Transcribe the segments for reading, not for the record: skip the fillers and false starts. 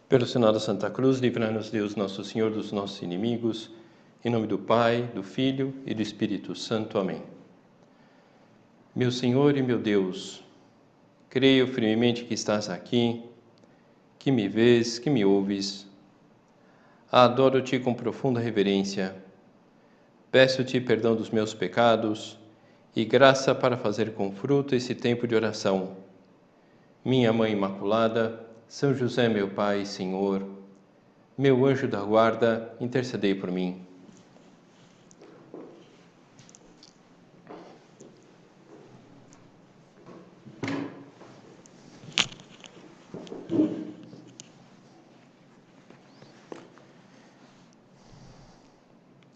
Pelo sinal da Santa Cruz, livrai-nos Deus, nosso Senhor, dos nossos inimigos. Em nome do Pai, do Filho e do Espírito Santo. Amém. Meu Senhor e meu Deus, creio firmemente que estás aqui, que me vês, que me ouves. Adoro-te com profunda reverência. Peço-te perdão dos meus pecados e graça para fazer com fruto esse tempo de oração. Minha Mãe Imaculada, São José, meu Pai e Senhor, meu anjo da guarda, intercedei por mim.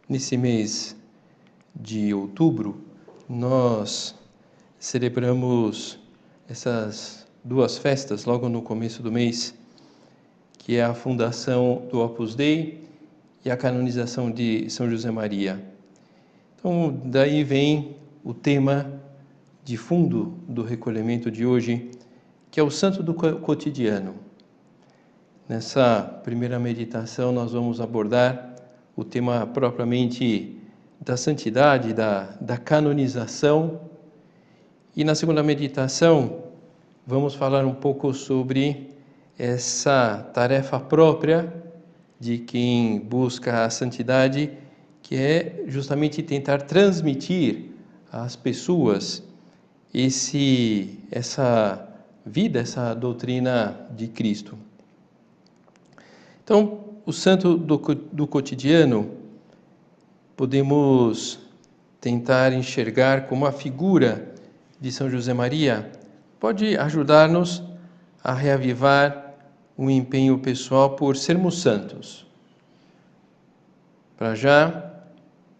Nesse mês de outubro, nós celebramos essas duas festas logo no começo do mês, que é a fundação do Opus Dei e a canonização de São José Maria. Então, daí vem o tema de fundo do recolhimento de hoje, que é o Santo do Cotidiano. Nessa primeira meditação, nós vamos abordar o tema propriamente da santidade, da canonização. E na segunda meditação, vamos falar um pouco sobre essa tarefa própria de quem busca a santidade, que é justamente tentar transmitir às pessoas essa vida, essa doutrina de Cristo. Então, o santo do cotidiano, podemos tentar enxergar como a figura de São José Maria pode ajudar-nos a reavivar o empenho pessoal por sermos santos. Para já,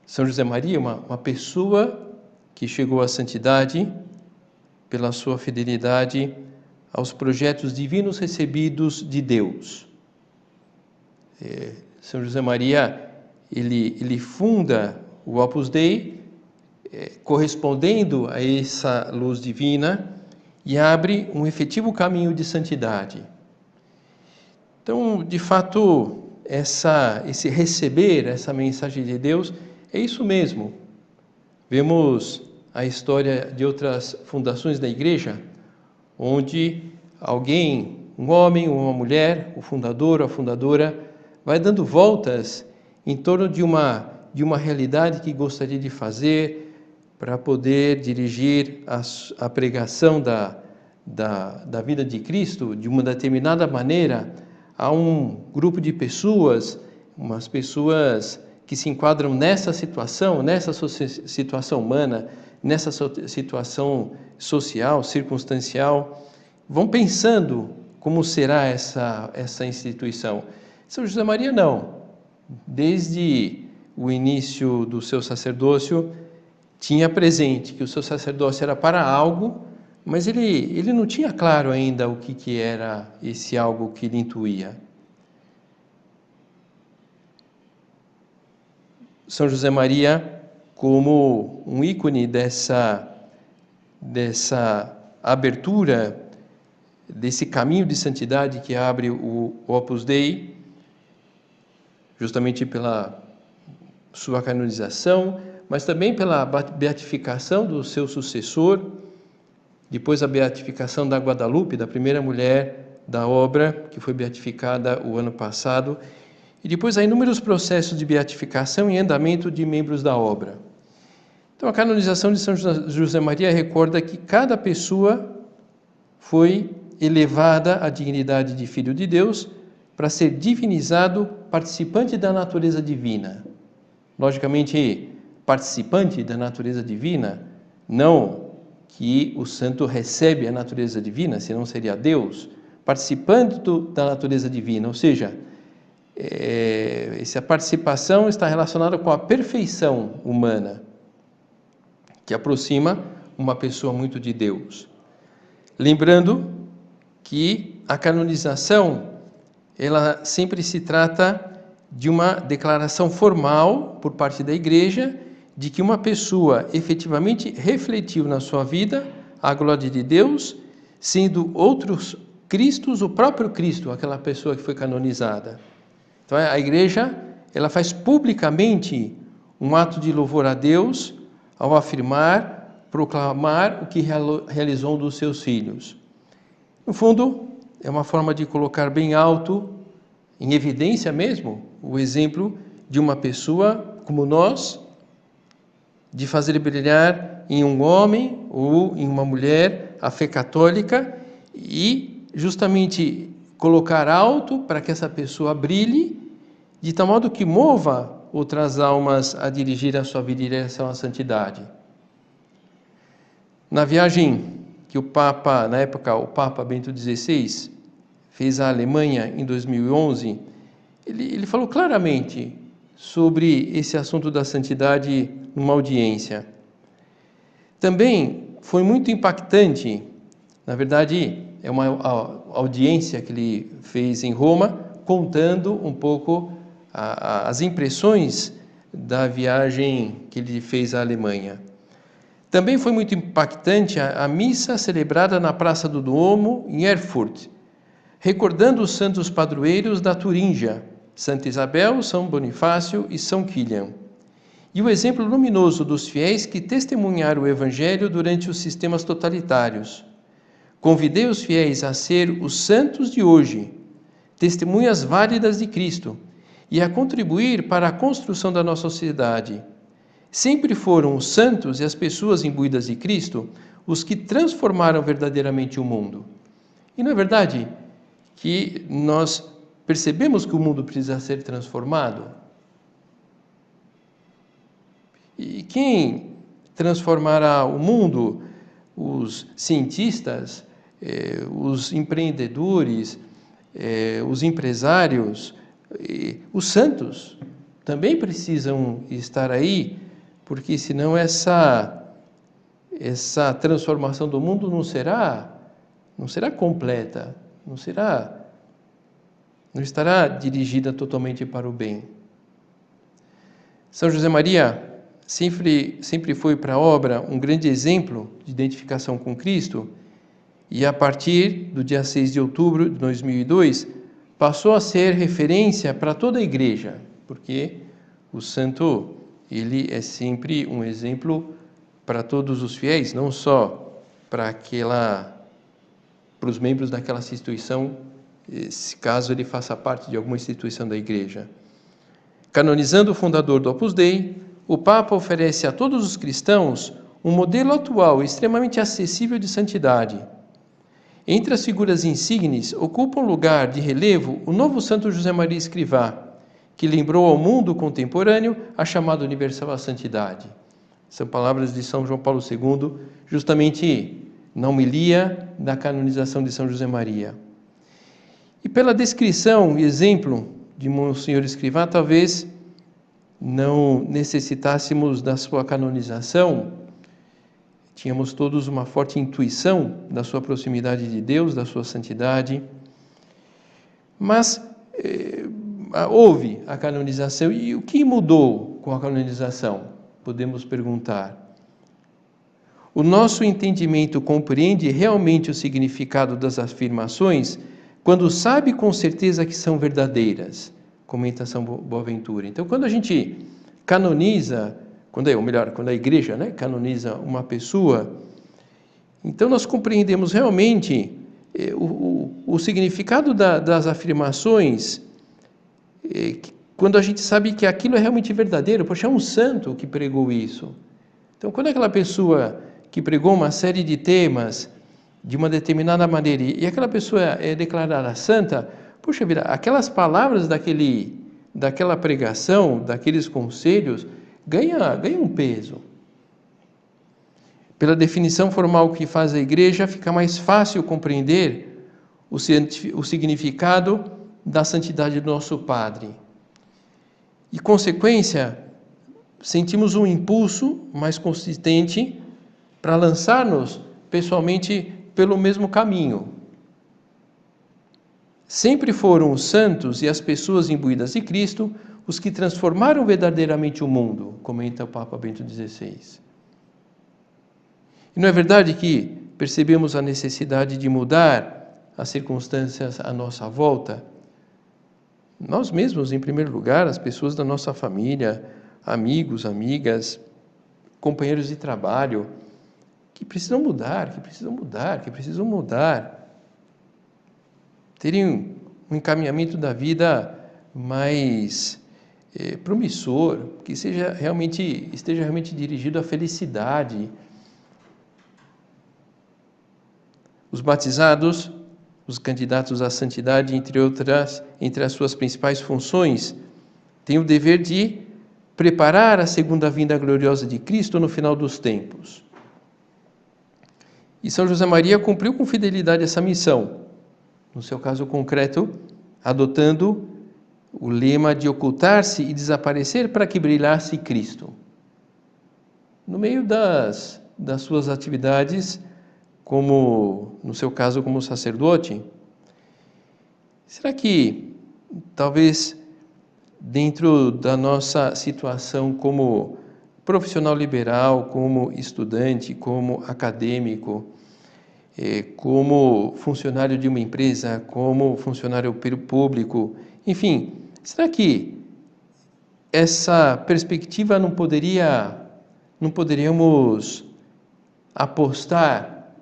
São José Maria é uma pessoa que chegou à santidade pela sua fidelidade aos projetos divinos recebidos de Deus. São José Maria, ele funda o Opus Dei, correspondendo a essa luz divina, e abre um efetivo caminho de santidade. Então, de fato, esse receber essa mensagem de Deus é isso mesmo. Vemos a história de outras fundações da Igreja, onde alguém, um homem ou uma mulher, o fundador ou a fundadora, vai dando voltas em torno de uma realidade que gostaria de fazer para poder dirigir a pregação da vida de Cristo de uma determinada maneira a um grupo de pessoas, umas pessoas que se enquadram nessa situação humana, nessa situação social, circunstancial, vão pensando como será essa instituição. São José Maria não. Desde o início do seu sacerdócio, tinha presente que o seu sacerdócio era para algo, mas ele não tinha claro ainda o que era esse algo que ele intuía. São José Maria, como um ícone dessa abertura, desse caminho de santidade que abre o Opus Dei, justamente pela sua canonização, mas também pela beatificação do seu sucessor, depois a beatificação da Guadalupe, da primeira mulher da obra, que foi beatificada o ano passado, e depois há inúmeros processos de beatificação e andamento de membros da obra. Então, a canonização de São José Maria recorda que cada pessoa foi elevada à dignidade de Filho de Deus para ser divinizado, participante da natureza divina. Logicamente, participante da natureza divina, não que o santo recebe a natureza divina, senão seria Deus, participando da natureza divina, ou seja, essa participação está relacionada com a perfeição humana, que aproxima uma pessoa muito de Deus. Lembrando que a canonização, ela sempre se trata de uma declaração formal por parte da Igreja de que uma pessoa efetivamente refletiu na sua vida a glória de Deus, sendo outros Christus, o próprio Cristo, aquela pessoa que foi canonizada. Então a igreja, ela faz publicamente um ato de louvor a Deus ao afirmar, proclamar o que realizou um dos seus filhos. No fundo, é uma forma de colocar bem alto, em evidência mesmo, o exemplo de uma pessoa como nós, de fazer brilhar em um homem ou em uma mulher a fé católica e justamente colocar alto para que essa pessoa brilhe, de tal modo que mova outras almas a dirigir a sua vida em direção à santidade. Na viagem que o Papa, na época, o Papa Bento XVI, fez à Alemanha em 2011, ele falou claramente sobre esse assunto da santidade numa audiência. Também foi muito impactante, na verdade, é uma audiência que ele fez em Roma, contando um pouco as impressões da viagem que ele fez à Alemanha. Também foi muito impactante a missa celebrada na Praça do Duomo, em Erfurt, recordando os santos padroeiros da Turíngia, Santa Isabel, São Bonifácio e São Kilian, e o exemplo luminoso dos fiéis que testemunharam o Evangelho durante os sistemas totalitários. Convidei os fiéis a ser os santos de hoje, testemunhas válidas de Cristo, e a contribuir para a construção da nossa sociedade. Sempre foram os santos e as pessoas imbuídas de Cristo os que transformaram verdadeiramente o mundo. E não é verdade que nós percebemos que o mundo precisa ser transformado? E quem transformará o mundo? Os cientistas, os empreendedores, os empresários, os santos também precisam estar aí, porque senão essa transformação do mundo não será completa, não estará dirigida totalmente para o bem. São José Maria sempre foi para a obra um grande exemplo de identificação com Cristo, e a partir do dia 6 de outubro de 2002 passou a ser referência para toda a igreja, porque o santo, ele é sempre um exemplo para todos os fiéis, não só para os membros daquela instituição, se caso ele faça parte de alguma instituição da igreja. Canonizando o fundador do Opus Dei, o Papa oferece a todos os cristãos um modelo atual e extremamente acessível de santidade. Entre as figuras insígnes, ocupa um lugar de relevo o novo Santo José Maria Escrivá, que lembrou ao mundo contemporâneo a chamada universal à santidade. São palavras de São João Paulo II, justamente na homilia da canonização de São José Maria. E pela descrição e exemplo de Monsenhor Escrivá, talvez não necessitássemos da sua canonização, tínhamos todos uma forte intuição da sua proximidade de Deus, da sua santidade, mas houve a canonização, e o que mudou com a canonização? Podemos perguntar. O nosso entendimento compreende realmente o significado das afirmações quando sabe com certeza que são verdadeiras, comenta São Boaventura. Então, quando a gente canoniza, quando a igreja canoniza uma pessoa, então nós compreendemos realmente o significado das afirmações, quando a gente sabe que aquilo é realmente verdadeiro. Poxa, é um santo que pregou isso. Então, quando aquela pessoa que pregou uma série de temas de uma determinada maneira, e aquela pessoa é declarada santa, puxa vida, aquelas palavras daquela pregação, daqueles conselhos, ganha um peso. Pela definição formal que faz a igreja, fica mais fácil compreender o significado da santidade do nosso Padre. E, consequência, sentimos um impulso mais consistente para lançar-nos pessoalmente pelo mesmo caminho. Sempre foram os santos e as pessoas imbuídas de Cristo os que transformaram verdadeiramente o mundo, comenta o Papa Bento XVI. E não é verdade que percebemos a necessidade de mudar as circunstâncias à nossa volta. Nós mesmos, em primeiro lugar, as pessoas da nossa família, amigos, amigas, companheiros de trabalho, que precisam mudar, terem um encaminhamento da vida mais promissor, que esteja realmente dirigido à felicidade. Os batizados, os candidatos à santidade, entre as suas principais funções, têm o dever de preparar a segunda vinda gloriosa de Cristo no final dos tempos. E São José Maria cumpriu com fidelidade essa missão, no seu caso concreto, adotando o lema de ocultar-se e desaparecer para que brilhasse Cristo. No meio das suas atividades, como no seu caso como sacerdote, será que talvez dentro da nossa situação como profissional liberal, como estudante, como acadêmico, como funcionário de uma empresa, como funcionário público, enfim, será que essa perspectiva não poderíamos apostar,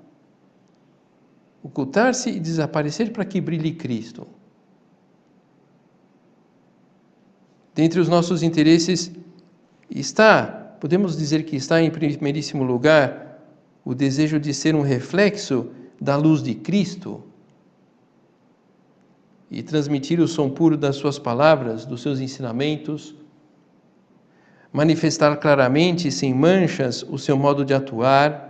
ocultar-se e desaparecer para que brilhe Cristo? Dentre os nossos interesses podemos dizer que está em primeiríssimo lugar o desejo de ser um reflexo da luz de Cristo e transmitir o som puro das suas palavras, dos seus ensinamentos, manifestar claramente, sem manchas, o seu modo de atuar,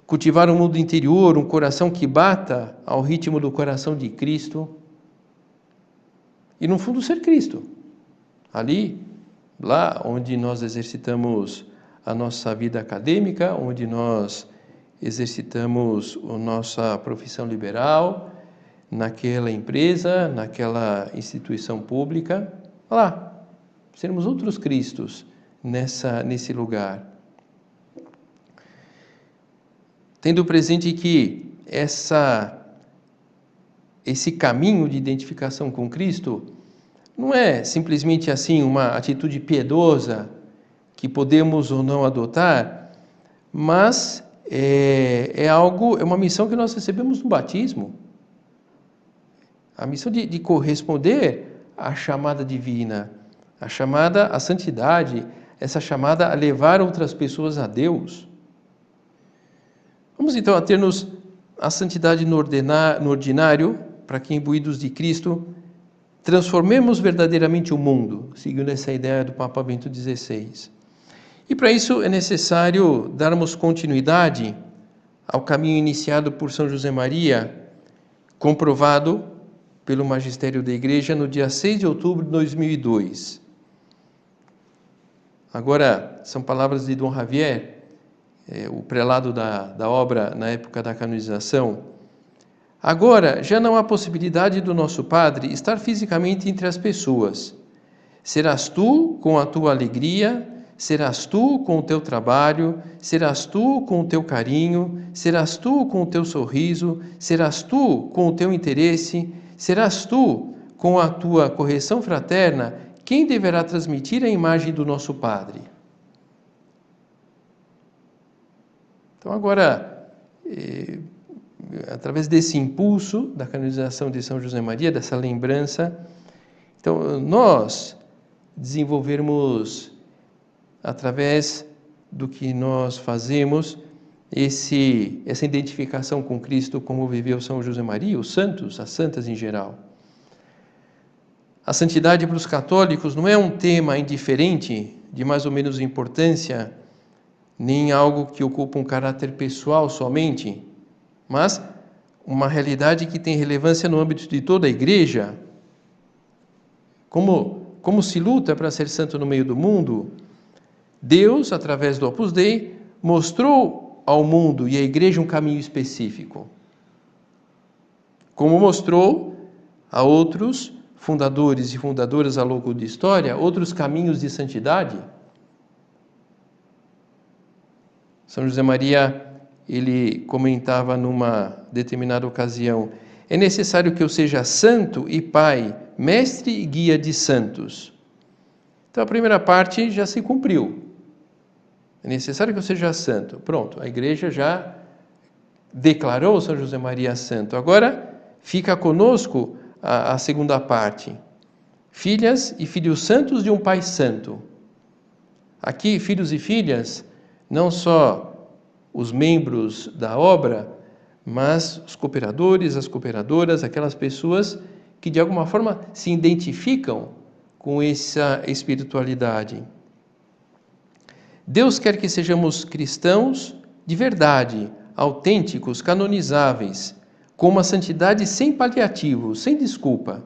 cultivar um mundo interior, um coração que bata ao ritmo do coração de Cristo e, no fundo, ser Cristo. Lá onde nós exercitamos a nossa vida acadêmica, onde nós exercitamos a nossa profissão liberal, naquela empresa, naquela instituição pública, lá, sermos outros Cristos nesse lugar. Tendo presente que esse caminho de identificação com Cristo não é simplesmente assim uma atitude piedosa que podemos ou não adotar, mas é uma missão que nós recebemos no batismo. A missão de corresponder à chamada divina, a chamada à santidade, essa chamada a levar outras pessoas a Deus. Vamos então ater-nos à santidade no ordinário, para que, imbuídos de Cristo, transformemos verdadeiramente o mundo, seguindo essa ideia do Papa Bento XVI. E para isso é necessário darmos continuidade ao caminho iniciado por São José Maria, comprovado pelo Magistério da Igreja no dia 6 de outubro de 2002. Agora, são palavras de Dom Javier, o prelado da obra na época da canonização. Agora, já não há possibilidade do nosso Padre estar fisicamente entre as pessoas. Serás tu com a tua alegria, serás tu com o teu trabalho, serás tu com o teu carinho, serás tu com o teu sorriso, serás tu com o teu interesse, serás tu com a tua correção fraterna quem deverá transmitir a imagem do nosso Padre. Então agora, através desse impulso da canonização de São José Maria, dessa lembrança, então nós desenvolvermos, através do que nós fazemos, essa identificação com Cristo, como viveu São José Maria, os santos, as santas em geral. A santidade para os católicos não é um tema indiferente, de mais ou menos importância, nem algo que ocupa um caráter pessoal somente, mas uma realidade que tem relevância no âmbito de toda a Igreja. Como se luta para ser santo no meio do mundo, Deus, através do Opus Dei, mostrou ao mundo e à Igreja um caminho específico. Como mostrou a outros fundadores e fundadoras ao longo da história outros caminhos de santidade. São José Maria ele comentava numa determinada ocasião: é necessário que eu seja santo e pai, mestre e guia de santos. Então a primeira parte já se cumpriu. É necessário que eu seja santo. Pronto, a igreja já declarou São José Maria santo. Agora fica conosco a segunda parte. Filhas e filhos santos de um pai santo. Aqui, filhos e filhas, não só os membros da obra, mas os cooperadores, as cooperadoras, aquelas pessoas que de alguma forma se identificam com essa espiritualidade. Deus quer que sejamos cristãos de verdade, autênticos, canonizáveis, com uma santidade sem paliativos, sem desculpa,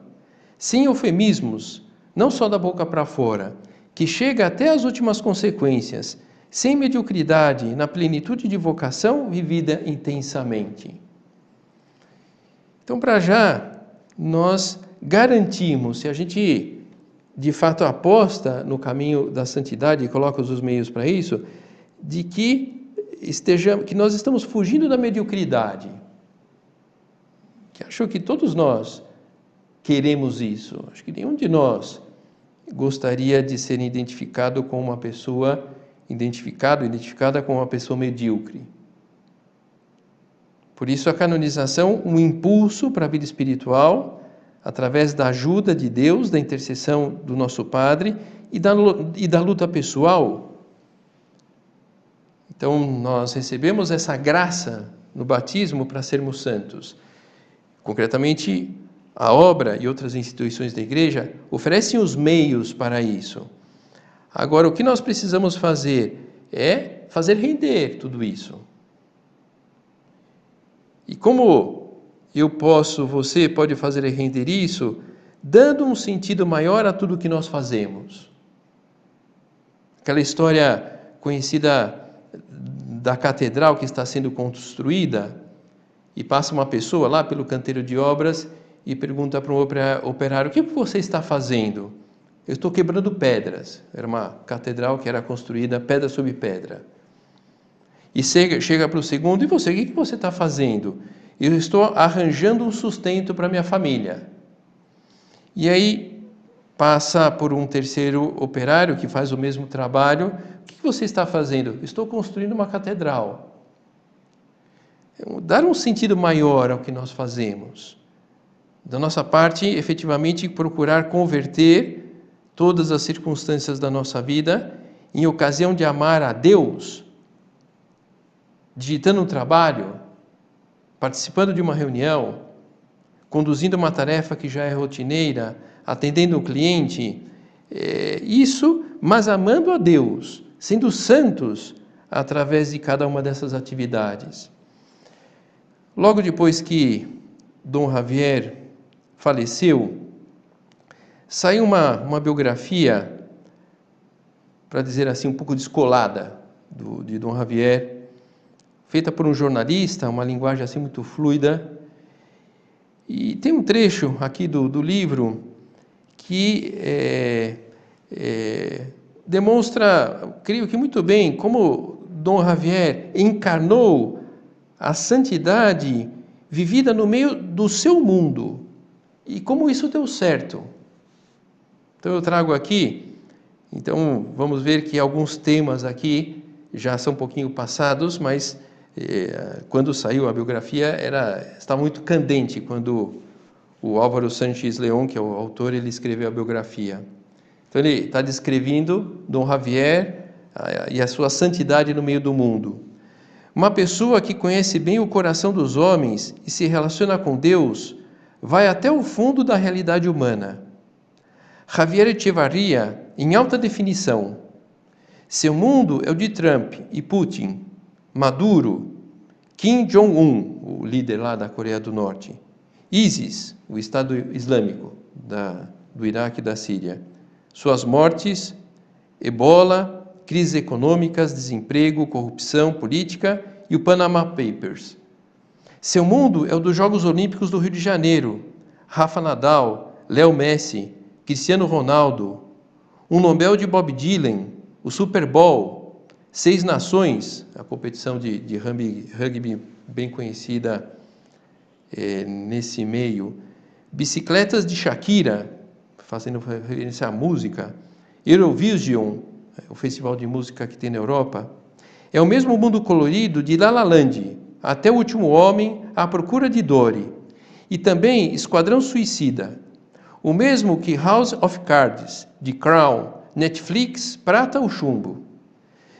sem eufemismos, não só da boca para fora, que chega até as últimas consequências, sem mediocridade, na plenitude de vocação vivida intensamente. Então, para já, nós garantimos, se a gente de fato aposta no caminho da santidade e coloca os meios para isso, de que nós estamos fugindo da mediocridade. Que acho que todos nós queremos isso. Acho que nenhum de nós gostaria de ser identificada com uma pessoa medíocre. Por isso a canonização, um impulso para a vida espiritual, através da ajuda de Deus, da intercessão do nosso Padre e da luta pessoal. Então nós recebemos essa graça no batismo para sermos santos. Concretamente, a obra e outras instituições da igreja oferecem os meios para isso. Agora, o que nós precisamos fazer é fazer render tudo isso. E como você pode fazer render isso, dando um sentido maior a tudo que nós fazemos. Aquela história conhecida da catedral que está sendo construída, e passa uma pessoa lá pelo canteiro de obras e pergunta para um operário: o que você está fazendo? Eu estou quebrando pedras. Era uma catedral que era construída pedra sobre pedra. E chega para o segundo: e você, o que você está fazendo? Eu estou arranjando um sustento para minha família. E aí passa por um terceiro operário que faz o mesmo trabalho: o que você está fazendo? Estou construindo uma catedral. Dar um sentido maior ao que nós fazemos. Da nossa parte, efetivamente, procurar converter todas as circunstâncias da nossa vida em ocasião de amar a Deus, digitando um trabalho, participando de uma reunião, conduzindo uma tarefa que já é rotineira, atendendo o cliente, mas amando a Deus, sendo santos através de cada uma dessas atividades. Logo depois que Dom Javier faleceu, saiu uma biografia, para dizer assim, um pouco descolada de Dom Javier, feita por um jornalista, uma linguagem assim muito fluida. E tem um trecho aqui do livro que demonstra, creio que muito bem, como Dom Javier encarnou a santidade vivida no meio do seu mundo e como isso deu certo. Então eu trago aqui, vamos ver que alguns temas aqui já são um pouquinho passados, mas quando saiu a biografia estava muito candente quando o Álvaro Sanches León, que é o autor, ele escreveu a biografia. Então ele está descrevendo Dom Javier e a sua santidade no meio do mundo. Uma pessoa que conhece bem o coração dos homens e se relaciona com Deus vai até o fundo da realidade humana. Javier Echevarría, em alta definição. Seu mundo é o de Trump e Putin, Maduro, Kim Jong-un, o líder lá da Coreia do Norte, ISIS, o Estado Islâmico do Iraque e da Síria, suas mortes, Ebola, crises econômicas, desemprego, corrupção política e o Panama Papers. Seu mundo é o dos Jogos Olímpicos do Rio de Janeiro, Rafa Nadal, Léo Messi, Cristiano Ronaldo, um Nobel de Bob Dylan, o Super Bowl, Seis Nações, a competição de rugby bem conhecida nesse meio. Bicicletas de Shakira, fazendo referência à música. Eurovision, o festival de música que tem na Europa. É o mesmo mundo colorido de La La Land, Até o Último Homem, À Procura de Dory. E também Esquadrão Suicida. O mesmo que House of Cards, de Crown, Netflix, Prata ou Chumbo.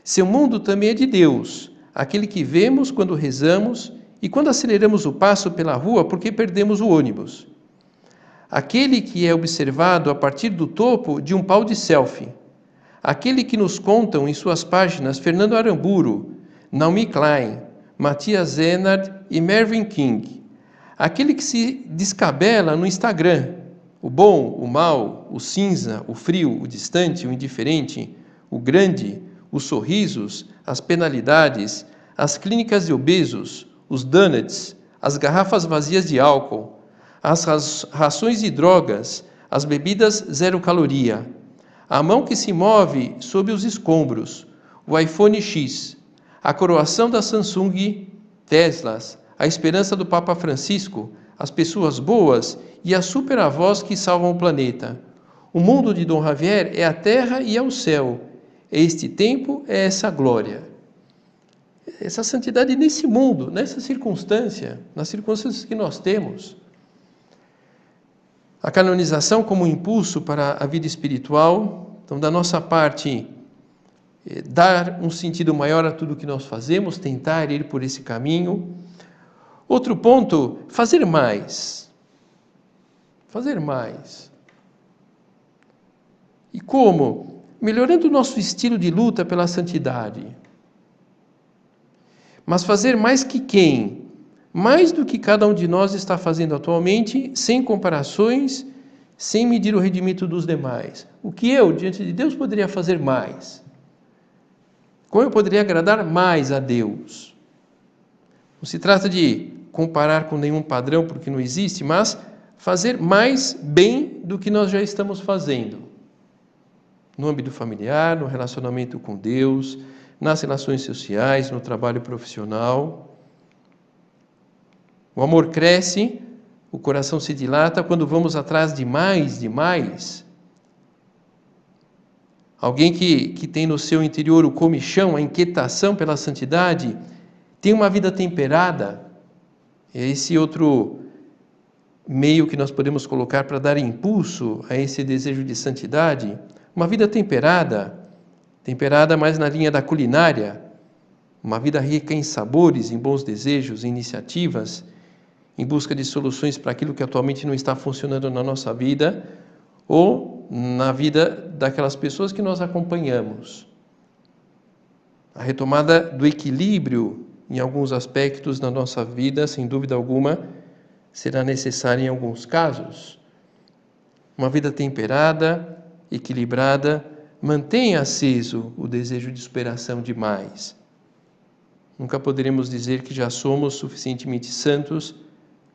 Seu mundo também é de Deus, aquele que vemos quando rezamos e quando aceleramos o passo pela rua porque perdemos o ônibus. Aquele que é observado a partir do topo de um pau de selfie. Aquele que nos contam em suas páginas Fernando Aramburu, Naomi Klein, Matthias Zenard e Mervyn King. Aquele que se descabela no Instagram. O bom, o mal, o cinza, o frio, o distante, o indiferente, o grande, os sorrisos, as penalidades, as clínicas de obesos, os donuts, as garrafas vazias de álcool, as rações de drogas, as bebidas zero caloria, a mão que se move sob os escombros, o iPhone X, a coroação da Samsung, Teslas, a esperança do Papa Francisco, as pessoas boas e as superavós que salvam o planeta. O mundo de Dom Javier é a terra e é o céu. Este tempo é essa glória. Essa santidade nesse mundo, nessa circunstância, nas circunstâncias que nós temos. A canonização como um impulso para a vida espiritual. Então, da nossa parte, dar um sentido maior a tudo que nós fazemos, tentar ir por esse caminho. Outro ponto, fazer mais. Fazer mais. E como? Melhorando o nosso estilo de luta pela santidade. Mas fazer mais que quem? Mais do que cada um de nós está fazendo atualmente, sem comparações, sem medir o rendimento dos demais. O que eu, diante de Deus, poderia fazer mais? Como eu poderia agradar mais a Deus? Não se trata de comparar com nenhum padrão, porque não existe, mas fazer mais bem do que nós já estamos fazendo. No âmbito familiar, no relacionamento com Deus, nas relações sociais, no trabalho profissional. O amor cresce, o coração se dilata quando vamos atrás de mais. Alguém que tem no seu interior o comichão, a inquietação pela santidade, tem uma vida temperada. É esse outro meio que nós podemos colocar para dar impulso a esse desejo de santidade. Uma vida temperada mais na linha da culinária, uma vida rica em sabores, em bons desejos, em iniciativas, em busca de soluções para aquilo que atualmente não está funcionando na nossa vida ou na vida daquelas pessoas que nós acompanhamos. A retomada do equilíbrio em alguns aspectos da nossa vida, sem dúvida alguma, será necessária em alguns casos. Uma vida temperada, equilibrada, mantém aceso o desejo de superação de mais. Nunca poderemos dizer que já somos suficientemente santos.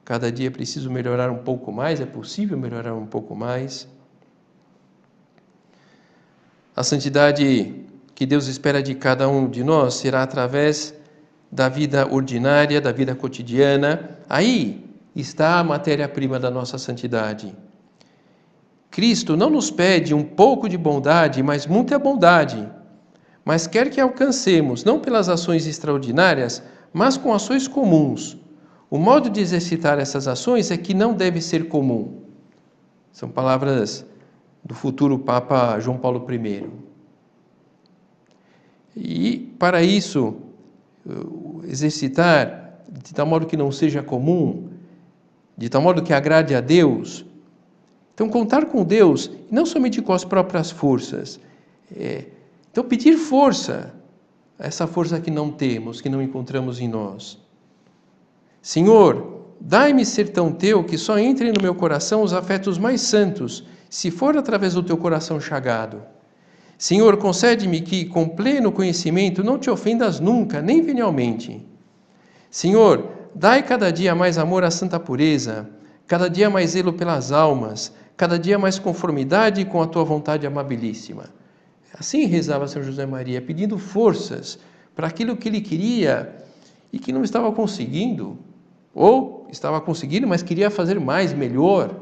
Cada dia é preciso melhorar um pouco mais, é possível melhorar um pouco mais. A santidade que Deus espera de cada um de nós será através da vida ordinária, da vida cotidiana. Aí está a matéria-prima da nossa santidade. Cristo não nos pede um pouco de bondade, mas muita bondade. Mas quer que alcancemos, não pelas ações extraordinárias, mas com ações comuns. O modo de exercitar essas ações é que não deve ser comum. São palavras do futuro Papa João Paulo I. E, para isso, exercitar de tal modo que não seja comum, de tal modo que agrade a Deus. Então, contar com Deus, não somente com as próprias forças. Então, pedir força, essa força que não temos, que não encontramos em nós. Senhor, dai-me ser tão teu que só entrem no meu coração os afetos mais santos, se for através do teu coração chagado. Senhor, concede-me que, com pleno conhecimento, não te ofendas nunca, nem venialmente. Senhor, dai cada dia mais amor à santa pureza, cada dia mais zelo pelas almas, cada dia mais conformidade com a tua vontade amabilíssima. Assim rezava São José Maria, pedindo forças para aquilo que ele queria e que não estava conseguindo, ou estava conseguindo, mas queria fazer mais, melhor.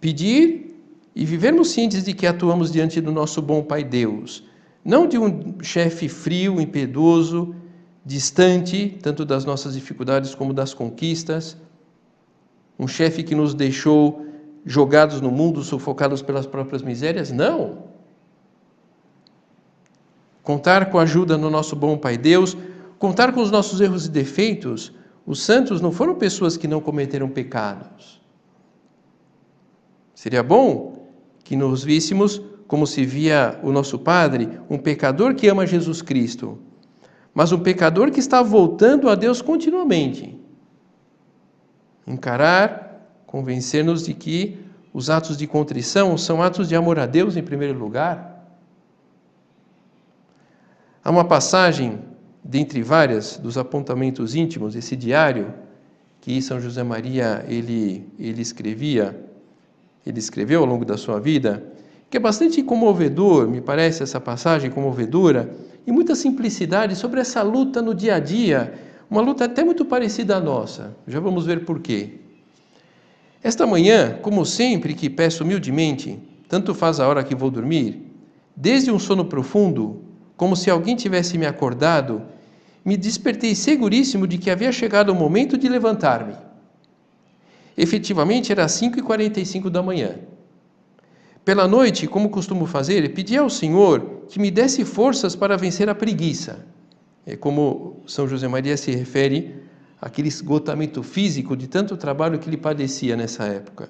Pedir e vivermos cientes de que atuamos diante do nosso bom Pai Deus, não de um chefe frio, impiedoso, distante, tanto das nossas dificuldades como das conquistas, um chefe que nos deixou jogados no mundo, sufocados pelas próprias misérias, não. Contar com a ajuda do nosso bom Pai Deus, contar com os nossos erros e defeitos. Os santos não foram pessoas que não cometeram pecados. Seria bom que nos víssemos como se via o nosso Padre, um pecador que ama Jesus Cristo, mas um pecador que está voltando a Deus continuamente. Encarar, convencer-nos de que os atos de contrição são atos de amor a Deus em primeiro lugar. Há uma passagem, dentre várias, dos apontamentos íntimos, esse diário que São José Maria ele escreveu ao longo da sua vida, que é bastante comovedor, me parece essa passagem comovedora, e muita simplicidade sobre essa luta no dia a dia, uma luta até muito parecida à nossa. Já vamos ver por quê. Esta manhã, como sempre que peço humildemente, tanto faz a hora que vou dormir, desde um sono profundo, como se alguém tivesse me acordado, me despertei seguríssimo de que havia chegado o momento de levantar-me. Efetivamente, era 5h45 da manhã. Pela noite, como costumo fazer, pedi ao Senhor que me desse forças para vencer a preguiça. É como São José Maria se refere àquele esgotamento físico de tanto trabalho que ele padecia nessa época.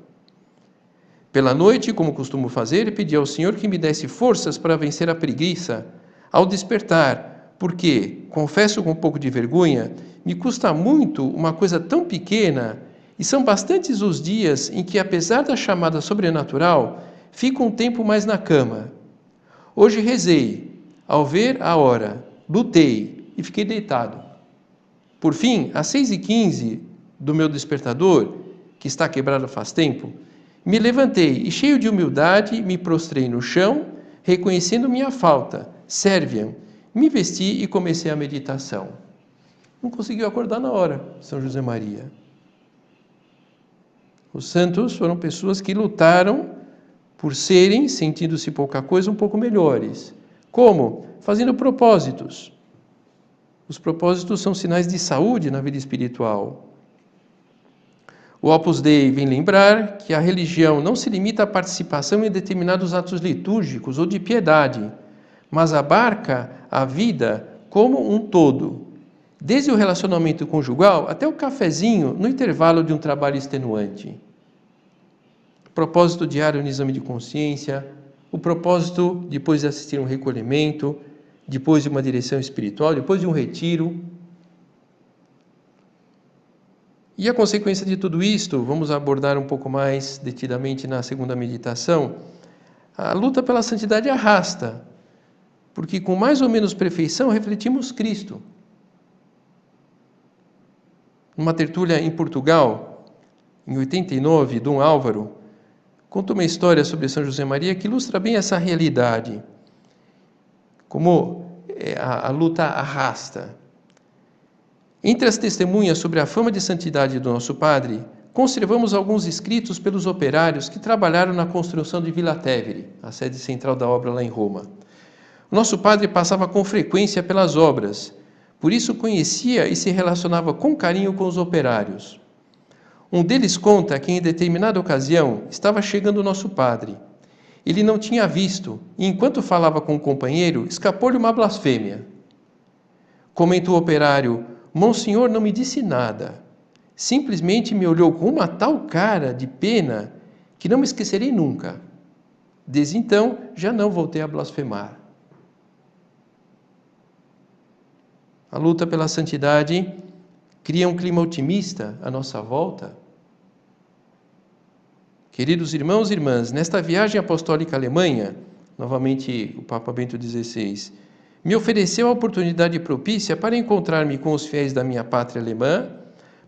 Pela noite, como costumo fazer, pedi ao Senhor que me desse forças para vencer a preguiça ao despertar, porque, confesso com um pouco de vergonha, me custa muito uma coisa tão pequena, e são bastantes os dias em que, apesar da chamada sobrenatural, fico um tempo mais na cama. Hoje rezei, ao ver a hora, lutei e fiquei deitado. Por fim, às 6h15 do meu despertador, que está quebrado faz tempo, me levantei e, cheio de humildade, me prostrei no chão, reconhecendo minha falta, Serviam, me vesti e comecei a meditação. Não conseguiu acordar na hora, São José Maria. Os santos foram pessoas que lutaram por serem, sentindo-se pouca coisa, um pouco melhores. Como? Fazendo propósitos. Os propósitos são sinais de saúde na vida espiritual. O Opus Dei vem lembrar que a religião não se limita à participação em determinados atos litúrgicos ou de piedade, mas abarca a vida como um todo, desde o relacionamento conjugal até o cafezinho no intervalo de um trabalho extenuante. O propósito diário no exame de consciência, o propósito depois de assistir a um recolhimento, depois de uma direção espiritual, depois de um retiro. E a consequência de tudo isto, vamos abordar um pouco mais detidamente na segunda meditação, a luta pela santidade arrasta, porque com mais ou menos perfeição refletimos Cristo. Numa tertúlia em Portugal, em 89, Dom Álvaro conta uma história sobre São José Maria que ilustra bem essa realidade, como a luta arrasta. Entre as testemunhas sobre a fama de santidade do nosso Padre, conservamos alguns escritos pelos operários que trabalharam na construção de Villa Tevere, a sede central da obra lá em Roma. O nosso Padre passava com frequência pelas obras, por isso conhecia e se relacionava com carinho com os operários. Um deles conta que em determinada ocasião estava chegando o nosso Padre. Ele não tinha visto e, enquanto falava com o companheiro, escapou-lhe uma blasfêmia. Comenta o operário: Monsenhor não me disse nada. Simplesmente me olhou com uma tal cara de pena que não me esquecerei nunca. Desde então, já não voltei a blasfemar. A luta pela santidade cria um clima otimista à nossa volta. Queridos irmãos e irmãs, nesta viagem apostólica à Alemanha, novamente o Papa Bento XVI, me ofereceu a oportunidade propícia para encontrar-me com os fiéis da minha pátria alemã,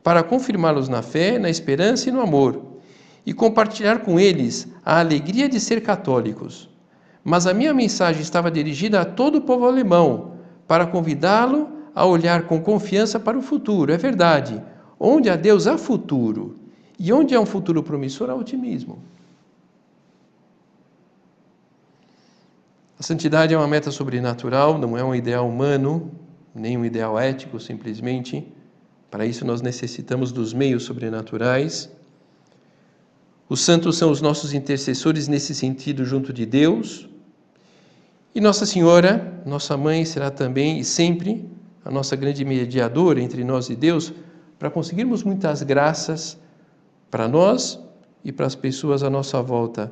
para confirmá-los na fé, na esperança e no amor, e compartilhar com eles a alegria de ser católicos, mas a minha mensagem estava dirigida a todo o povo alemão, para convidá-lo a olhar com confiança para o futuro. É verdade, onde há Deus há futuro, e onde há um futuro promissor há otimismo. A santidade é uma meta sobrenatural, não é um ideal humano, nem um ideal ético, simplesmente. Para isso nós necessitamos dos meios sobrenaturais. Os santos são os nossos intercessores nesse sentido junto de Deus. E Nossa Senhora, nossa mãe, será também e sempre a nossa grande mediadora entre nós e Deus, para conseguirmos muitas graças para nós e para as pessoas à nossa volta.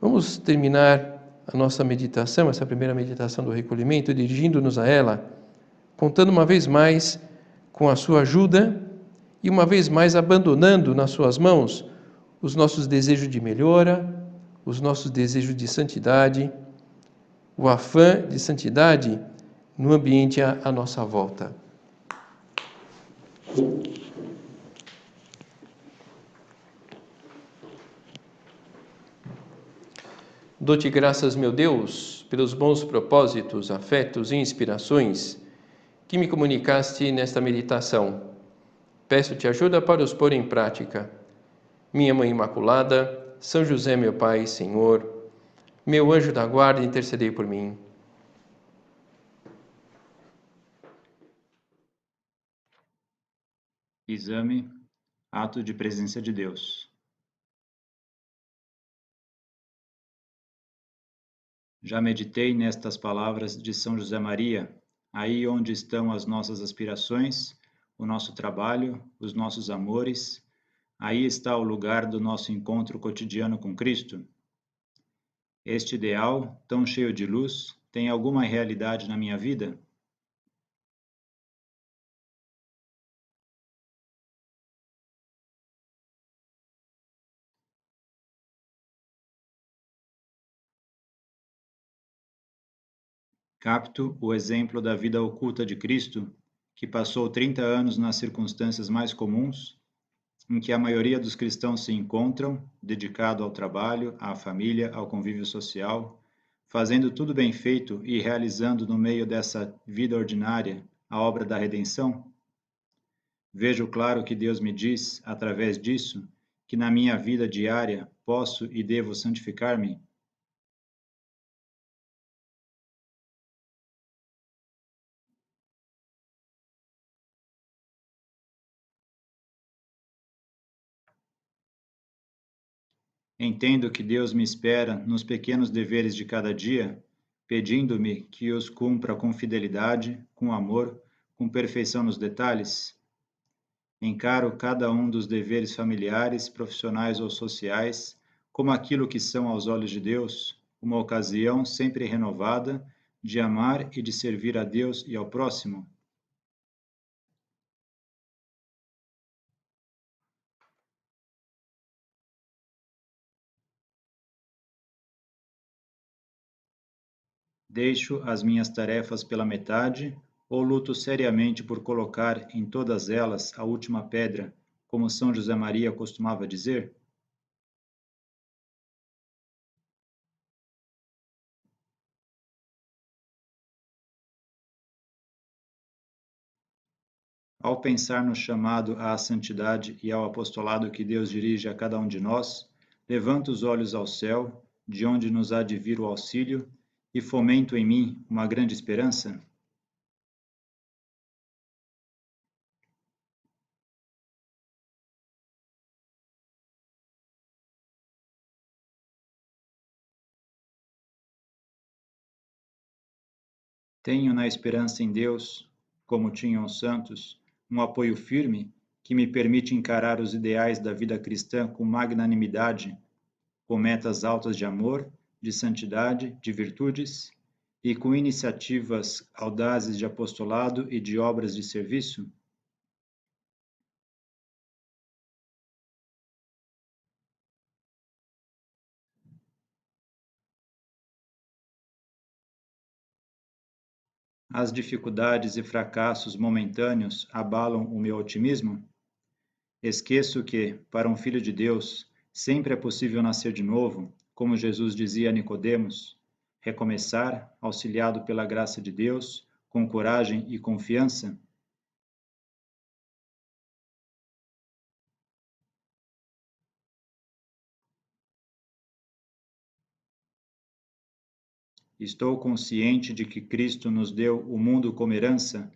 Vamos terminar a nossa meditação, essa primeira meditação do recolhimento, dirigindo-nos a ela, contando uma vez mais com a sua ajuda e uma vez mais abandonando nas suas mãos os nossos desejos de melhora, os nossos desejos de santidade, o afã de santidade no ambiente à nossa volta. Dou-te graças, meu Deus, pelos bons propósitos, afetos e inspirações que me comunicaste nesta meditação. Peço-te ajuda para os pôr em prática. Minha Mãe Imaculada, São José, meu Pai, Senhor, meu anjo da guarda, intercedei por mim. Exame, ato de presença de Deus. Já meditei nestas palavras de São José Maria, aí onde estão as nossas aspirações, o nosso trabalho, os nossos amores, aí está o lugar do nosso encontro cotidiano com Cristo. Este ideal, tão cheio de luz, tem alguma realidade na minha vida? Capto o exemplo da vida oculta de Cristo, que passou 30 anos nas circunstâncias mais comuns, em que a maioria dos cristãos se encontram, dedicado ao trabalho, à família, ao convívio social, fazendo tudo bem feito e realizando no meio dessa vida ordinária a obra da redenção? Vejo claro que Deus me diz, através disso, que na minha vida diária posso e devo santificar-me. Entendo que Deus me espera nos pequenos deveres de cada dia, pedindo-me que os cumpra com fidelidade, com amor, com perfeição nos detalhes. Encaro cada um dos deveres familiares, profissionais ou sociais como aquilo que são aos olhos de Deus, uma ocasião sempre renovada de amar e de servir a Deus e ao próximo. Deixo as minhas tarefas pela metade ou luto seriamente por colocar em todas elas a última pedra, como São José Maria costumava dizer? Ao pensar no chamado à santidade e ao apostolado que Deus dirige a cada um de nós, levanto os olhos ao céu, de onde nos há de vir o auxílio, e fomento em mim uma grande esperança. Tenho na esperança em Deus, como tinham os santos, um apoio firme que me permite encarar os ideais da vida cristã com magnanimidade, com metas altas de amor, de santidade, de virtudes, e com iniciativas audazes de apostolado e de obras de serviço. As dificuldades e fracassos momentâneos abalam o meu otimismo? Esqueço que, para um filho de Deus, sempre é possível nascer de novo, como Jesus dizia a Nicodemos, recomeçar, auxiliado pela graça de Deus, com coragem e confiança? Estou consciente de que Cristo nos deu o mundo como herança,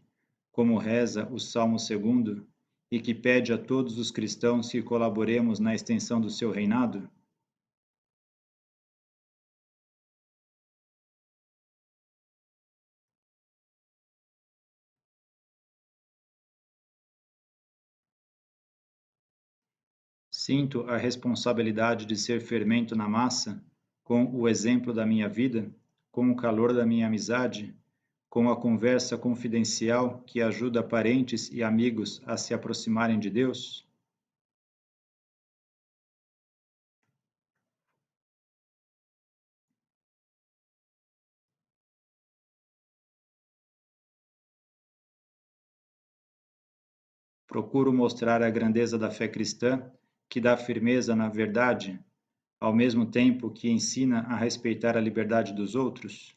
como reza o Salmo 2, e que pede a todos os cristãos que colaboremos na extensão do seu reinado? Sinto a responsabilidade de ser fermento na massa, com o exemplo da minha vida, com o calor da minha amizade, com a conversa confidencial que ajuda parentes e amigos a se aproximarem de Deus? Procuro mostrar a grandeza da fé cristã, que dá firmeza na verdade, ao mesmo tempo que ensina a respeitar a liberdade dos outros?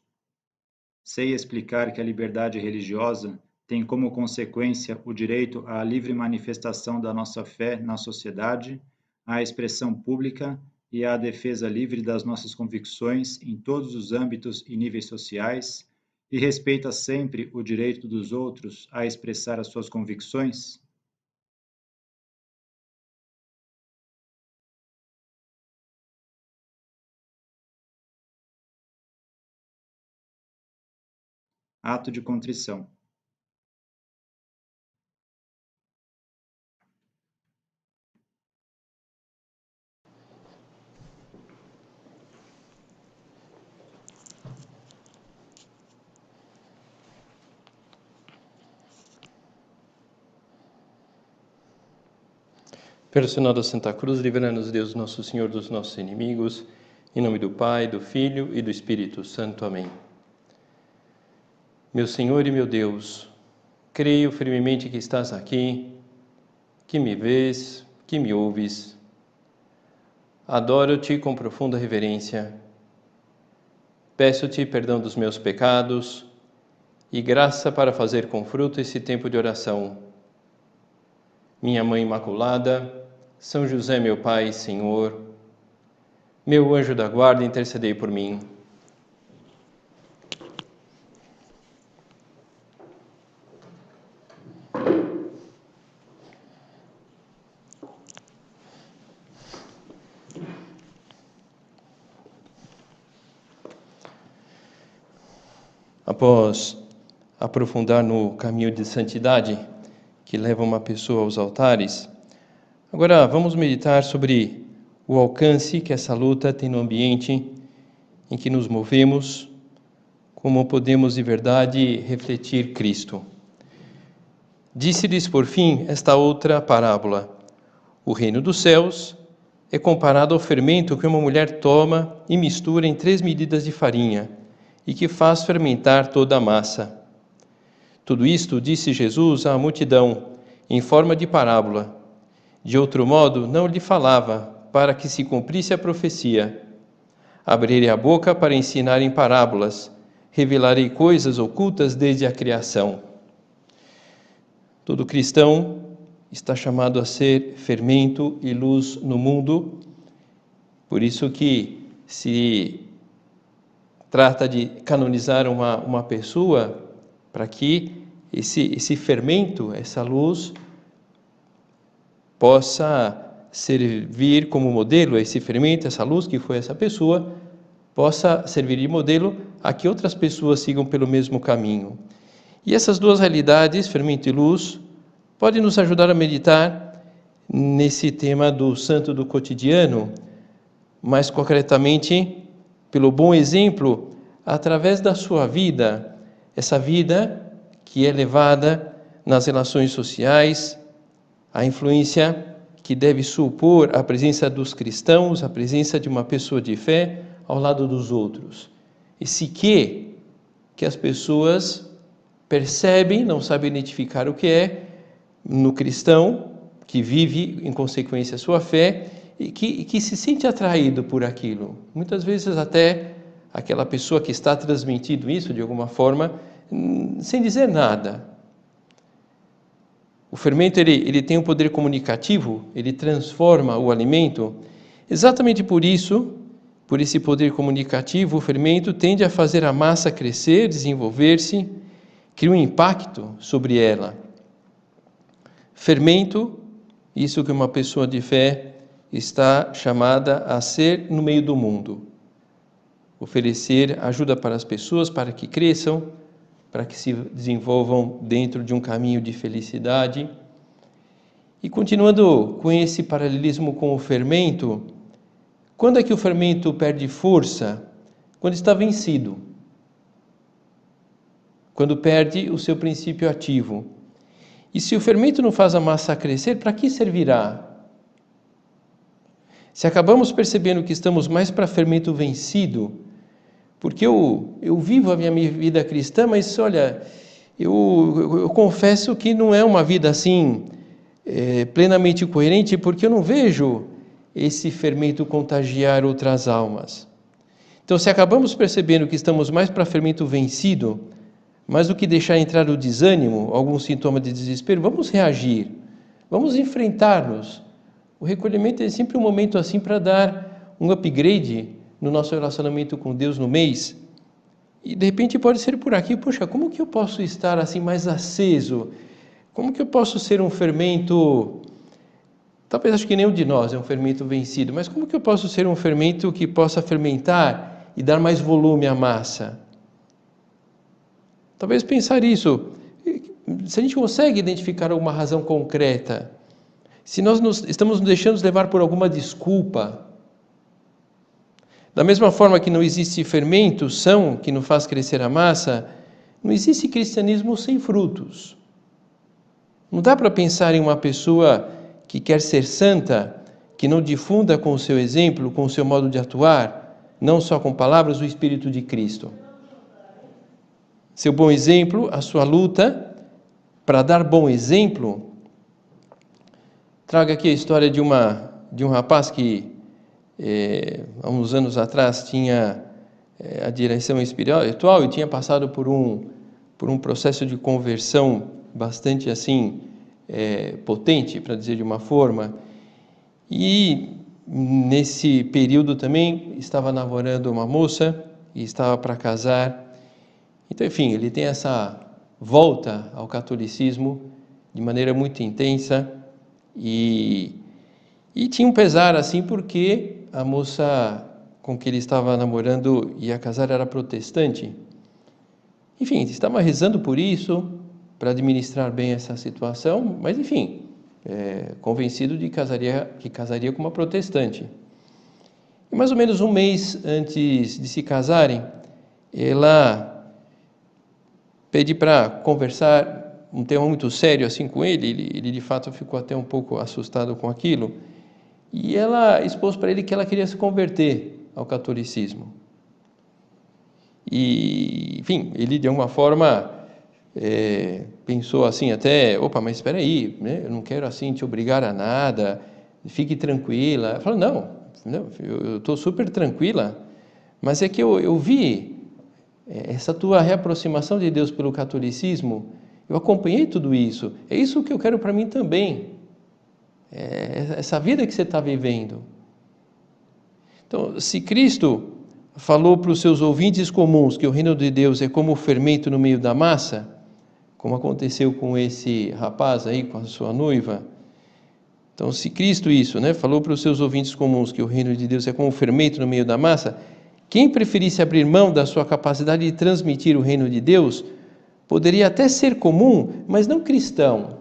Sei explicar que a liberdade religiosa tem como consequência o direito à livre manifestação da nossa fé na sociedade, à expressão pública e à defesa livre das nossas convicções em todos os âmbitos e níveis sociais, e respeita sempre o direito dos outros a expressar as suas convicções? Ato de contrição. Pelo sinal da Santa Cruz, livra-nos Deus Nosso Senhor dos nossos inimigos, em nome do Pai, do Filho e do Espírito Santo. Amém. Meu Senhor e meu Deus, creio firmemente que estás aqui, que me vês, que me ouves. Adoro-te com profunda reverência. Peço-te perdão dos meus pecados e graça para fazer com fruto esse tempo de oração. Minha Mãe Imaculada, São José, meu Pai e Senhor, meu anjo da guarda, intercedei por mim. Após aprofundar no caminho de santidade que leva uma pessoa aos altares, agora vamos meditar sobre o alcance que essa luta tem no ambiente em que nos movemos, como podemos de verdade refletir Cristo. Disse-lhes por fim esta outra parábola: o reino dos céus é comparado ao fermento que uma mulher toma e mistura em 3 medidas de farinha, e que faz fermentar toda a massa. Tudo isto disse Jesus à multidão, em forma de parábola. De outro modo, não lhe falava, para que se cumprisse a profecia. Abrirei a boca para ensinar em parábolas, revelarei coisas ocultas desde a criação. Todo cristão está chamado a ser fermento e luz no mundo, por isso que se trata de canonizar uma pessoa para que esse fermento, essa luz, possa servir como modelo, esse fermento, essa luz que foi essa pessoa, possa servir de modelo a que outras pessoas sigam pelo mesmo caminho. E essas duas realidades, fermento e luz, podem nos ajudar a meditar nesse tema do santo do cotidiano, mais concretamente, pelo bom exemplo, através da sua vida, essa vida que é levada nas relações sociais, a influência que deve supor a presença dos cristãos, a presença de uma pessoa de fé ao lado dos outros. Esse que as pessoas percebem, não sabem identificar o que é, no cristão, que vive em consequência a sua fé, e que se sente atraído por aquilo. Muitas vezes até aquela pessoa que está transmitindo isso de alguma forma, sem dizer nada. O fermento ele tem um poder comunicativo, ele transforma o alimento. Exatamente por isso, por esse poder comunicativo, o fermento tende a fazer a massa crescer, desenvolver-se, cria um impacto sobre ela. Fermento, isso que uma pessoa de fé está chamada a ser no meio do mundo. Oferecer ajuda para as pessoas, para que cresçam, para que se desenvolvam dentro de um caminho de felicidade. E continuando com esse paralelismo com o fermento, quando é que o fermento perde força? Quando está vencido. Quando perde o seu princípio ativo. E se o fermento não faz a massa crescer, para que servirá? Se acabamos percebendo que estamos mais para fermento vencido, porque eu vivo a minha vida cristã, mas olha, eu confesso que não é uma vida assim plenamente coerente, porque eu não vejo esse fermento contagiar outras almas. Então, se acabamos percebendo que estamos mais para fermento vencido, mais do que deixar entrar o desânimo, algum sintoma de desespero, vamos reagir, vamos enfrentar-nos. O recolhimento é sempre um momento assim para dar um upgrade no nosso relacionamento com Deus no mês. E de repente pode ser por aqui, poxa, como que eu posso estar assim mais aceso? Como que eu posso ser um fermento, talvez acho que nenhum de nós é um fermento vencido, mas como que eu posso ser um fermento que possa fermentar e dar mais volume à massa? Talvez pensar isso, se a gente consegue identificar alguma razão concreta, se nós estamos nos deixando levar por alguma desculpa, da mesma forma que não existe fermentação que não faz crescer a massa, não existe cristianismo sem frutos. Não dá para pensar em uma pessoa que quer ser santa, que não difunda com o seu exemplo, com o seu modo de atuar, não só com palavras, o Espírito de Cristo. Seu bom exemplo, a sua luta para dar bom exemplo. Trago aqui a história de um rapaz que há uns anos atrás tinha a direção espiritual e tinha passado por um processo de conversão bastante assim potente, para dizer de uma forma, e nesse período também estava namorando uma moça e estava para casar. Então, enfim, ele tem essa volta ao catolicismo de maneira muito intensa e tinha um pesar assim porque a moça com que ele estava namorando ia casar era protestante. Enfim, estava rezando por isso, para administrar bem essa situação, mas enfim, convencido de que casaria com uma protestante. E mais ou menos um mês antes de se casarem, ela pede para conversar um tema muito sério assim com ele de fato ficou até um pouco assustado com aquilo, e ela expôs para ele que ela queria se converter ao catolicismo. E, enfim, ele de alguma forma pensou assim até, mas espera aí, né? Eu não quero assim te obrigar a nada, fique tranquila. Ela falou, não, eu estou super tranquila, mas é que eu vi essa tua reaproximação de Deus pelo catolicismo, eu acompanhei tudo isso, é isso que eu quero para mim também, essa vida que você está vivendo. Então, se Cristo falou para os seus ouvintes comuns que o reino de Deus é como o fermento no meio da massa, como aconteceu com esse rapaz aí, com a sua noiva, então se Cristo falou para os seus ouvintes comuns que o reino de Deus é como o fermento no meio da massa, quem preferisse abrir mão da sua capacidade de transmitir o reino de Deus, poderia até ser comum, mas não cristão.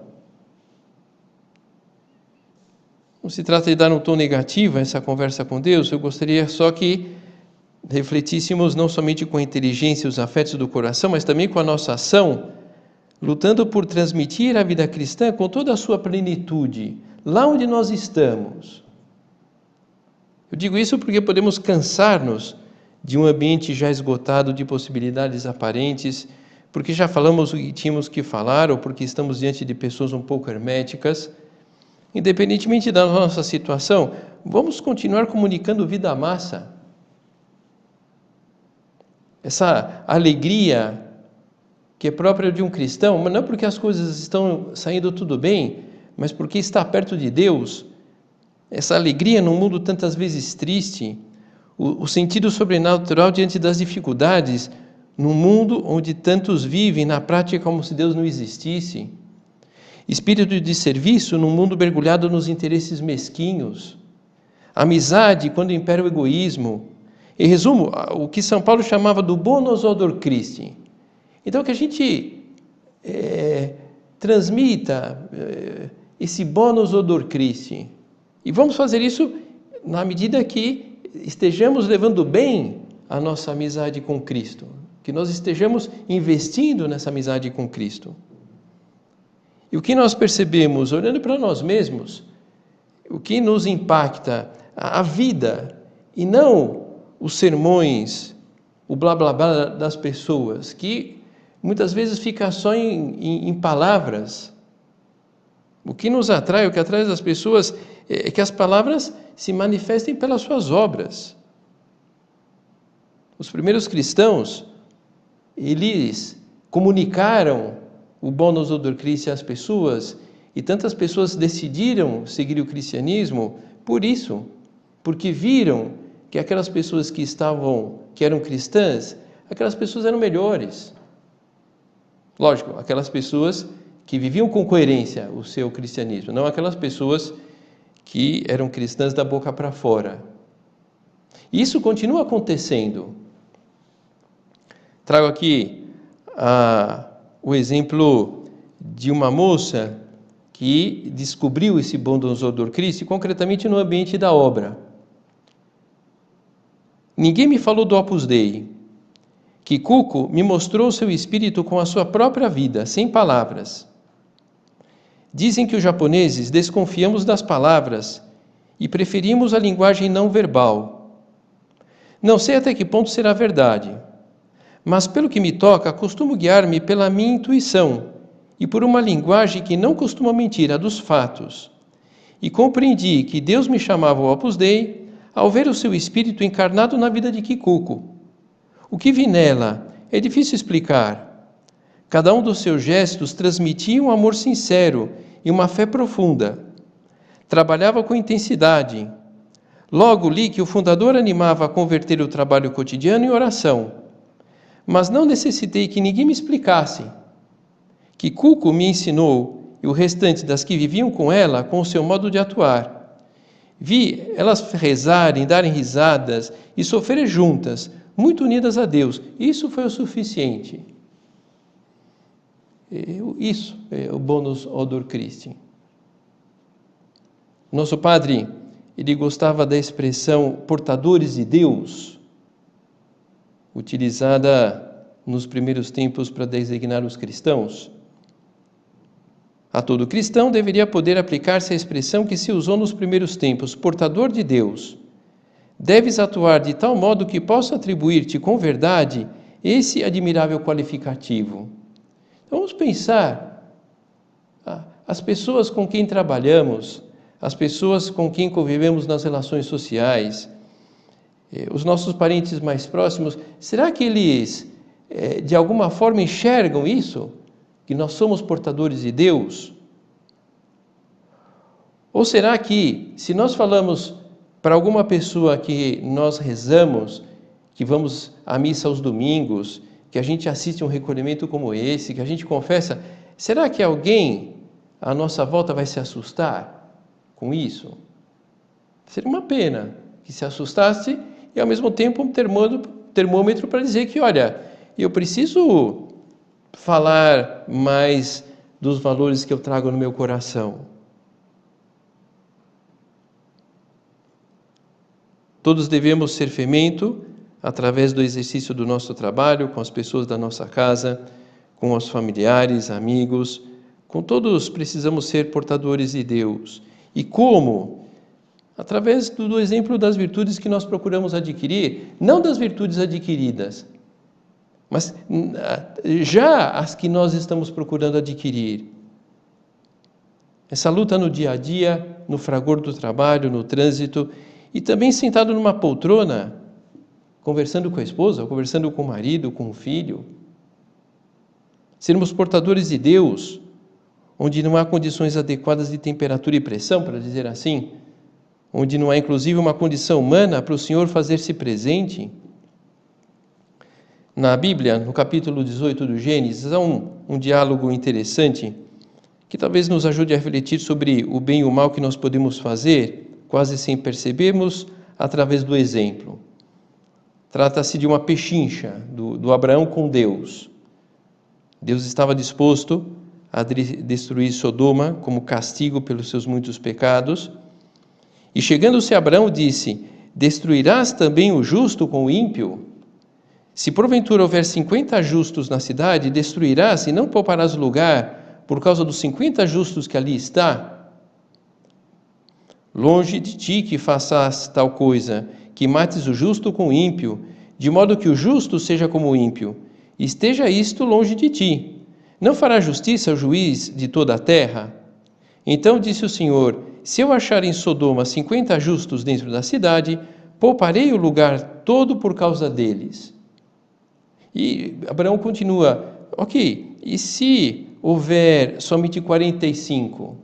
Não se trata de dar um tom negativo a essa conversa com Deus, eu gostaria só que refletíssemos não somente com a inteligência e os afetos do coração, mas também com a nossa ação, lutando por transmitir a vida cristã com toda a sua plenitude, lá onde nós estamos. Eu digo isso porque podemos cansar-nos de um ambiente já esgotado de possibilidades aparentes, porque já falamos o que tínhamos que falar, ou porque estamos diante de pessoas um pouco herméticas. Independentemente da nossa situação, vamos continuar comunicando vida à massa. essa alegria que é própria de um cristão, mas não porque as coisas estão saindo tudo bem, mas porque está perto de Deus, essa alegria num mundo tantas vezes triste, o sentido sobrenatural diante das dificuldades, num mundo onde tantos vivem na prática como se Deus não existisse, espírito de serviço num mundo mergulhado nos interesses mesquinhos, amizade quando impera o egoísmo. Em resumo, o que São Paulo chamava do bonus odor Christi. Então, que a gente transmita esse bonus odor Christi. E vamos fazer isso na medida que estejamos levando bem a nossa amizade com Cristo, que nós estejamos investindo nessa amizade com Cristo. E o que nós percebemos, olhando para nós mesmos, o que nos impacta a vida, e não os sermões, o blá blá blá das pessoas, que muitas vezes fica só em palavras. O que nos atrai, o que atrai as pessoas é que as palavras se manifestem pelas suas obras. Os primeiros cristãos, eles comunicaram o bonus odor Christi às pessoas, e tantas pessoas decidiram seguir o cristianismo por isso, porque viram que aquelas pessoas que eram cristãs, aquelas pessoas eram melhores. Lógico, aquelas pessoas que viviam com coerência o seu cristianismo, não aquelas pessoas que eram cristãs da boca para fora. E isso continua acontecendo. Trago aqui o exemplo de uma moça que descobriu esse bonus odor Christi, concretamente no ambiente da obra. Ninguém me falou do Opus Dei. Kikuko me mostrou seu espírito com a sua própria vida, sem palavras. Dizem que os japoneses desconfiamos das palavras e preferimos a linguagem não verbal. Não sei até que ponto será verdade, mas pelo que me toca, costumo guiar-me pela minha intuição e por uma linguagem que não costuma mentir, a dos fatos. E compreendi que Deus me chamava ao Opus Dei ao ver o seu espírito encarnado na vida de Kikuko. O que vi nela é difícil explicar. Cada um dos seus gestos transmitia um amor sincero e uma fé profunda. Trabalhava com intensidade. Logo li que o fundador animava a converter o trabalho cotidiano em oração. Mas não necessitei que ninguém me explicasse. Kikuko me ensinou, e o restante das que viviam com ela, com o seu modo de atuar. Vi elas rezarem, darem risadas e sofrerem juntas, muito unidas a Deus. Isso foi o suficiente. Isso é o bonus odor Christi. Nosso padre, ele gostava da expressão portadores de Deus, utilizada nos primeiros tempos para designar os cristãos. A todo cristão deveria poder aplicar-se a expressão que se usou nos primeiros tempos, portador de Deus. Deves atuar de tal modo que possa atribuir-te com verdade esse admirável qualificativo. Então, vamos pensar, as pessoas com quem trabalhamos, as pessoas com quem convivemos nas relações sociais, os nossos parentes mais próximos, será que eles, de alguma forma, enxergam isso? Que nós somos portadores de Deus? Ou será que, se nós falamos para alguma pessoa que nós rezamos, que vamos à missa aos domingos, que a gente assiste um recolhimento como esse, que a gente confessa, será que alguém à nossa volta vai se assustar com isso? Seria uma pena que se assustasse e, ao mesmo tempo, um termômetro para dizer que, olha, eu preciso falar mais dos valores que eu trago no meu coração. Todos devemos ser fermento através do exercício do nosso trabalho, com as pessoas da nossa casa, com os familiares, amigos. Com todos precisamos ser portadores de Deus. E como? Através do exemplo das virtudes que nós procuramos adquirir, não das virtudes adquiridas, mas já as que nós estamos procurando adquirir. Essa luta no dia a dia, no fragor do trabalho, no trânsito, e também sentado numa poltrona, conversando com a esposa, conversando com o marido, com o filho. Sermos portadores de Deus, onde não há condições adequadas de temperatura e pressão, para dizer assim, onde não há inclusive uma condição humana para o Senhor fazer-se presente. Na Bíblia, no capítulo 18 do Gênesis, há um diálogo interessante que talvez nos ajude a refletir sobre o bem e o mal que nós podemos fazer, quase sem percebermos, através do exemplo. Trata-se de uma pechincha do Abraão com Deus. Deus estava disposto a destruir Sodoma como castigo pelos seus muitos pecados. E chegando-se a Abraão, disse: destruirás também o justo com o ímpio? Se porventura houver 50 justos na cidade, destruirás e não pouparás lugar por causa dos 50 justos que ali está? Longe de ti que faças tal coisa, que mates o justo com o ímpio, de modo que o justo seja como o ímpio. Esteja isto longe de ti. Não fará justiça o juiz de toda a terra? Então disse o Senhor: se eu achar em Sodoma 50 justos dentro da cidade, pouparei o lugar todo por causa deles. E Abraão continua: ok, e se houver somente 45?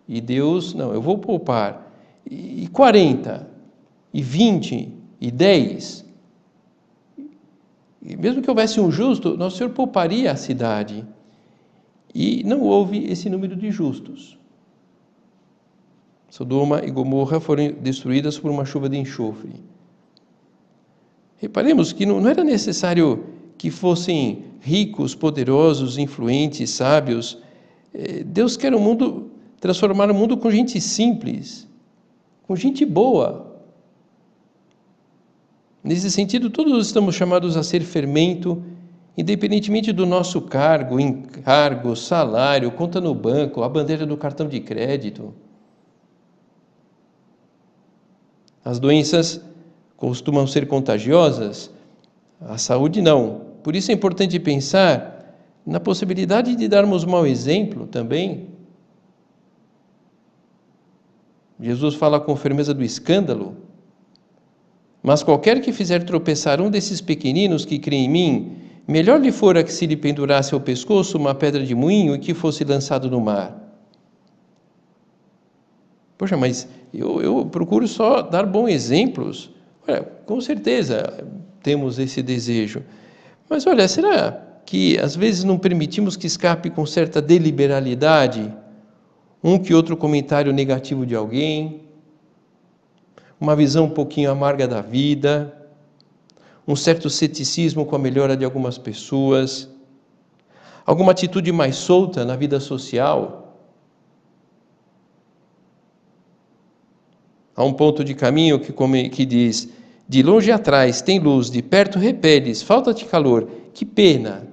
E Deus: não, eu vou poupar. E 40? E 20? E 10? E mesmo que houvesse um justo, nosso Senhor pouparia a cidade. E não houve esse número de justos. Sodoma e Gomorra foram destruídas por uma chuva de enxofre. Reparemos que não era necessário que fossem ricos, poderosos, influentes, sábios. Deus quer transformar o mundo com gente simples, com gente boa. Nesse sentido, todos estamos chamados a ser fermento, independentemente do nosso cargo, encargo, salário, conta no banco, a bandeira do cartão de crédito. As doenças costumam ser contagiosas, a saúde não. Por isso é importante pensar na possibilidade de darmos mau exemplo também. Jesus fala com firmeza do escândalo. Mas qualquer que fizer tropeçar um desses pequeninos que crê em mim, melhor lhe fora que se lhe pendurasse ao pescoço uma pedra de moinho e que fosse lançado no mar. Poxa, mas eu procuro só dar bons exemplos. Olha, com certeza temos esse desejo. Mas olha, será que às vezes não permitimos que escape com certa deliberalidade um que outro comentário negativo de alguém, uma visão um pouquinho amarga da vida, um certo ceticismo com a melhora de algumas pessoas, alguma atitude mais solta na vida social? Há um ponto de caminho que diz: de longe atrás tem luz, de perto repeles, falta-te calor, que pena.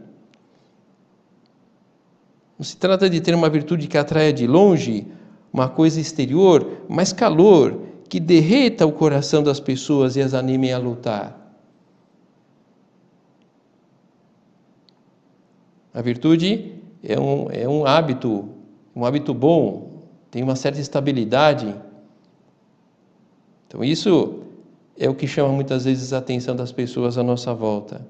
Não se trata de ter uma virtude que atraia de longe, uma coisa exterior, mas calor, que derreta o coração das pessoas e as anime a lutar. A virtude é um hábito bom, tem uma certa estabilidade. Então isso é o que chama muitas vezes a atenção das pessoas à nossa volta.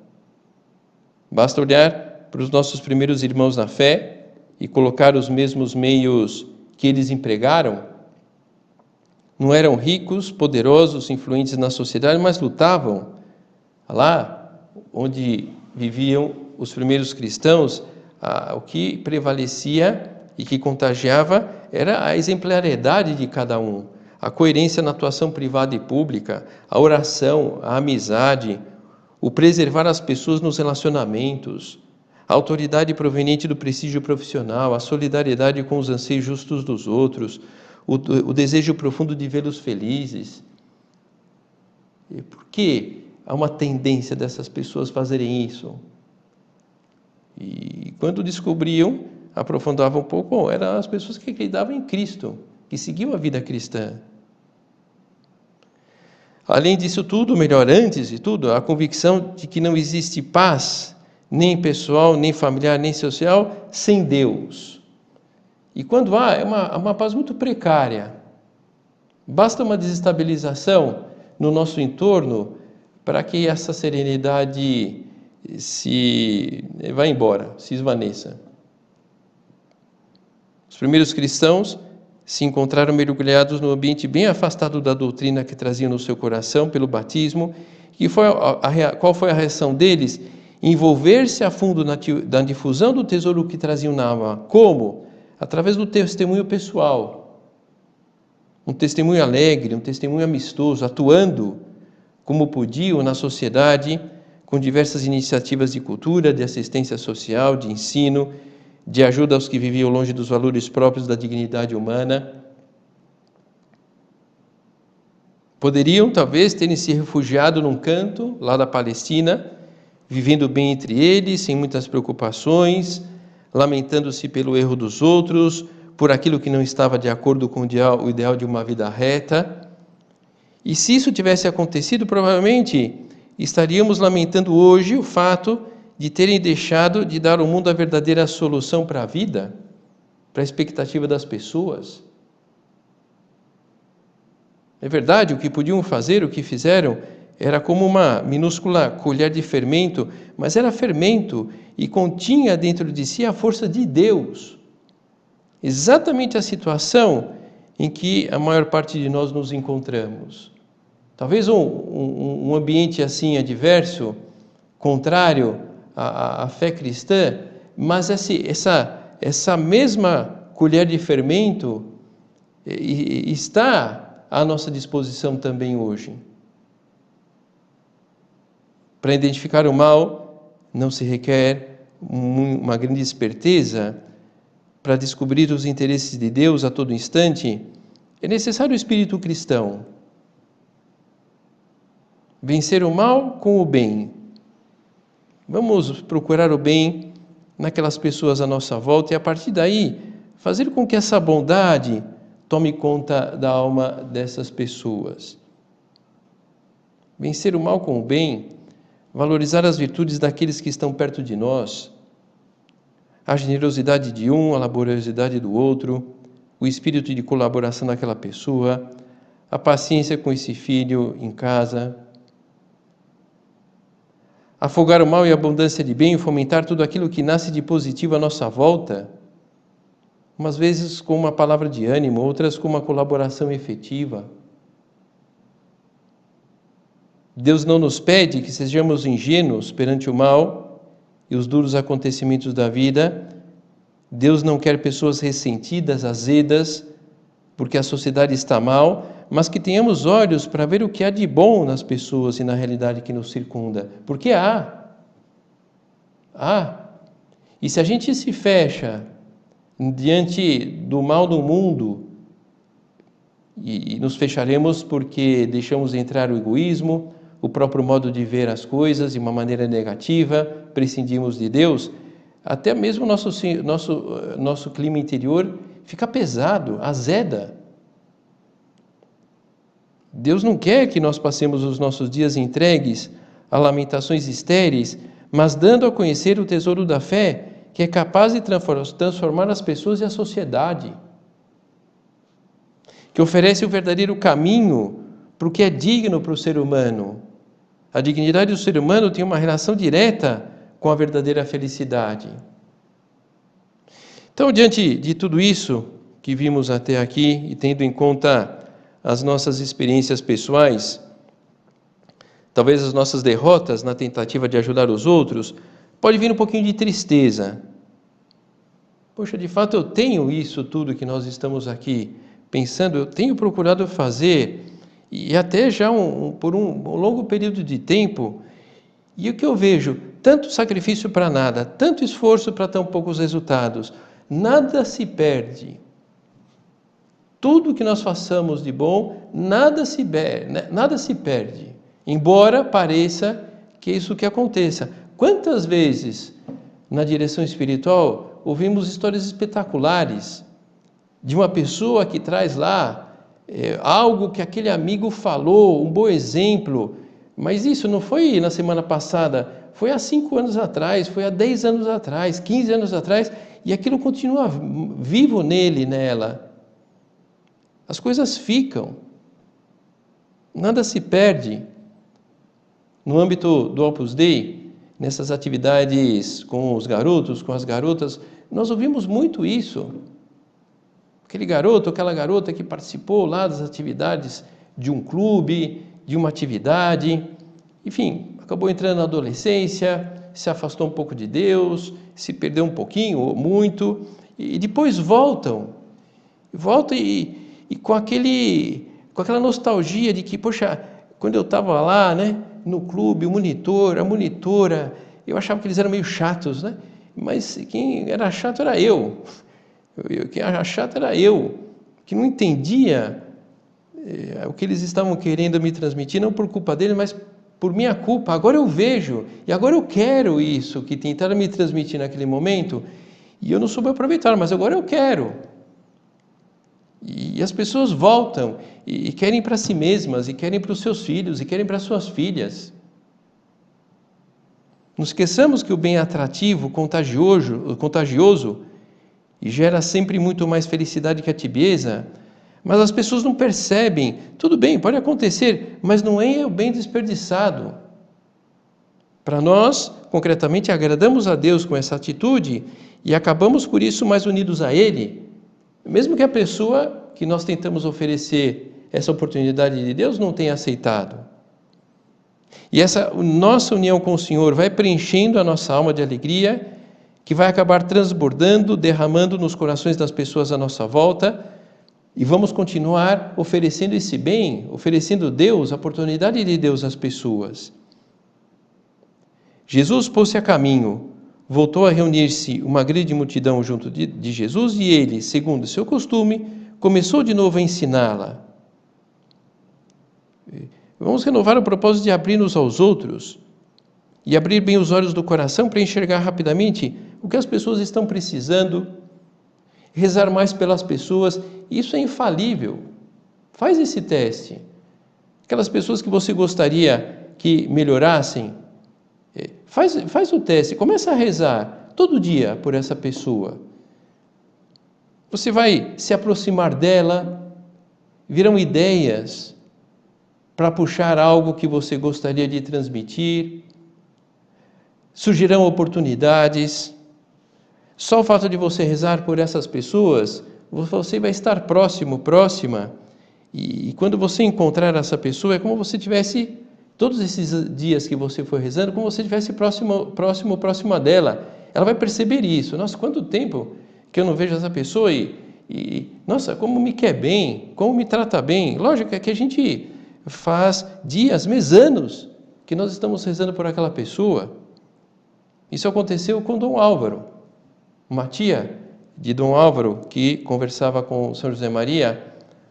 Basta olhar para os nossos primeiros irmãos na fé e colocar os mesmos meios que eles empregaram. Não eram ricos, poderosos, influentes na sociedade, mas lutavam. Lá onde viviam os primeiros cristãos, o que prevalecia e que contagiava era a exemplaridade de cada um, a coerência na atuação privada e pública, a oração, a amizade, o preservar as pessoas nos relacionamentos, a autoridade proveniente do prestígio profissional, a solidariedade com os anseios justos dos outros, o desejo profundo de vê-los felizes. E por que há uma tendência dessas pessoas fazerem isso? E quando descobriam, aprofundavam um pouco, eram as pessoas que acreditavam em Cristo, que seguiam a vida cristã. Além disso tudo, melhor, antes de tudo, a convicção de que não existe paz, nem pessoal, nem familiar, nem social, sem Deus. E quando há, é uma paz muito precária. Basta uma desestabilização no nosso entorno para que essa serenidade vá embora, se esvaneça. Os primeiros cristãos se encontraram mergulhados num ambiente bem afastado da doutrina que traziam no seu coração pelo batismo. E qual foi a reação deles? Envolver-se a fundo na difusão do tesouro que traziam na alma. Como? Através do testemunho pessoal. Um testemunho alegre, um testemunho amistoso, atuando como podiam na sociedade, com diversas iniciativas de cultura, de assistência social, de ensino, de ajuda aos que viviam longe dos valores próprios da dignidade humana. Poderiam, talvez, terem se refugiado num canto, lá da Palestina, vivendo bem entre eles, sem muitas preocupações, lamentando-se pelo erro dos outros, por aquilo que não estava de acordo com o ideal de uma vida reta. E se isso tivesse acontecido, provavelmente estaríamos lamentando hoje o fato de terem deixado de dar ao mundo a verdadeira solução para a vida, para a expectativa das pessoas. É verdade, o que podiam fazer, o que fizeram, era como uma minúscula colher de fermento, mas era fermento e continha dentro de si a força de Deus. Exatamente a situação em que a maior parte de nós nos encontramos. Talvez um ambiente assim adverso, contrário à fé cristã, mas essa mesma colher de fermento está à nossa disposição também hoje. Para identificar o mal, não se requer uma grande esperteza. Para descobrir os interesses de Deus a todo instante, é necessário o espírito cristão. Vencer o mal com o bem. Vamos procurar o bem naquelas pessoas à nossa volta e, a partir daí, fazer com que essa bondade tome conta da alma dessas pessoas. Vencer o mal com o bem, valorizar as virtudes daqueles que estão perto de nós, a generosidade de um, a laboriosidade do outro, o espírito de colaboração daquela pessoa, a paciência com esse filho em casa. Afogar o mal e a abundância de bem, fomentar tudo aquilo que nasce de positivo à nossa volta, umas vezes com uma palavra de ânimo, outras com uma colaboração efetiva. Deus não nos pede que sejamos ingênuos perante o mal e os duros acontecimentos da vida. Deus não quer pessoas ressentidas, azedas, porque a sociedade está mal, mas que tenhamos olhos para ver o que há de bom nas pessoas e na realidade que nos circunda. Porque há. E se a gente se fecha diante do mal do mundo, e nos fecharemos porque deixamos entrar o egoísmo, o próprio modo de ver as coisas de uma maneira negativa, prescindimos de Deus, até mesmo nosso clima interior fica pesado, azeda. Deus não quer que nós passemos os nossos dias entregues a lamentações estéreis, mas dando a conhecer o tesouro da fé, que é capaz de transformar as pessoas e a sociedade, que oferece o verdadeiro caminho para o que é digno para o ser humano. A dignidade do ser humano tem uma relação direta com a verdadeira felicidade. Então, diante de tudo isso que vimos até aqui e tendo em conta as nossas experiências pessoais, talvez as nossas derrotas na tentativa de ajudar os outros, pode vir um pouquinho de tristeza. Poxa, de fato eu tenho isso tudo que nós estamos aqui pensando, eu tenho procurado fazer, e até já por um longo período de tempo, e o que eu vejo, tanto sacrifício para nada, tanto esforço para tão poucos resultados, nada se perde. Tudo que nós façamos de bom, nada se perde, embora pareça que isso que aconteça. Quantas vezes, na direção espiritual, ouvimos histórias espetaculares de uma pessoa que traz lá algo que aquele amigo falou, um bom exemplo, mas isso não foi na semana passada, foi há 5 anos atrás, foi há 10 anos atrás, 15 anos atrás, e aquilo continua vivo nele, nela. As coisas ficam, nada se perde. no âmbito do Opus Dei, nessas atividades com os garotos, com as garotas, nós ouvimos muito isso. Aquele garoto, aquela garota que participou lá das atividades de um clube, de uma atividade, enfim, acabou entrando na adolescência, se afastou um pouco de Deus, se perdeu um pouquinho ou muito, e depois voltam e com aquela nostalgia de que, poxa, quando eu estava lá, né, no clube, o monitor, a monitora, eu achava que eles eram meio chatos, né? Mas quem era chato era eu. Quem era chato era eu, que não entendia o que eles estavam querendo me transmitir, não por culpa deles, mas por minha culpa. Agora eu vejo, e agora eu quero isso que tentaram me transmitir naquele momento, e eu não soube aproveitar, mas agora eu quero. E as pessoas voltam e querem para si mesmas, e querem para os seus filhos, e querem para suas filhas. Não esqueçamos que o bem é atrativo, contagioso, e gera sempre muito mais felicidade que a tibieza, mas as pessoas não percebem. Tudo bem, pode acontecer, mas não é o bem desperdiçado. Para nós, concretamente, agradamos a Deus com essa atitude e acabamos por isso mais unidos a Ele, mesmo que a pessoa que nós tentamos oferecer essa oportunidade de Deus não tenha aceitado. E essa nossa união com o Senhor vai preenchendo a nossa alma de alegria, que vai acabar transbordando, derramando nos corações das pessoas à nossa volta, e vamos continuar oferecendo esse bem, oferecendo Deus, a oportunidade de Deus às pessoas. Jesus pôs-se a caminho, voltou a reunir-se uma grande multidão junto de Jesus e ele, segundo seu costume, começou de novo a ensiná-la. Vamos renovar o propósito de abrir-nos aos outros e abrir bem os olhos do coração para enxergar rapidamente o que as pessoas estão precisando, rezar mais pelas pessoas. Isso é infalível. Faz esse teste. Aquelas pessoas que você gostaria que melhorassem, faz o teste, começa a rezar todo dia por essa pessoa. Você vai se aproximar dela, virão ideias para puxar algo que você gostaria de transmitir, surgirão oportunidades. Só o fato de você rezar por essas pessoas, você vai estar próxima, e quando você encontrar essa pessoa, é como você tivesse, todos esses dias que você foi rezando, como você estivesse próxima dela. Ela vai perceber isso. Nossa, quanto tempo que eu não vejo essa pessoa nossa, como me quer bem, como me trata bem. Lógico é que a gente faz dias, meses, anos que nós estamos rezando por aquela pessoa. Isso aconteceu com Dom Álvaro. Uma tia de Dom Álvaro, que conversava com São José Maria,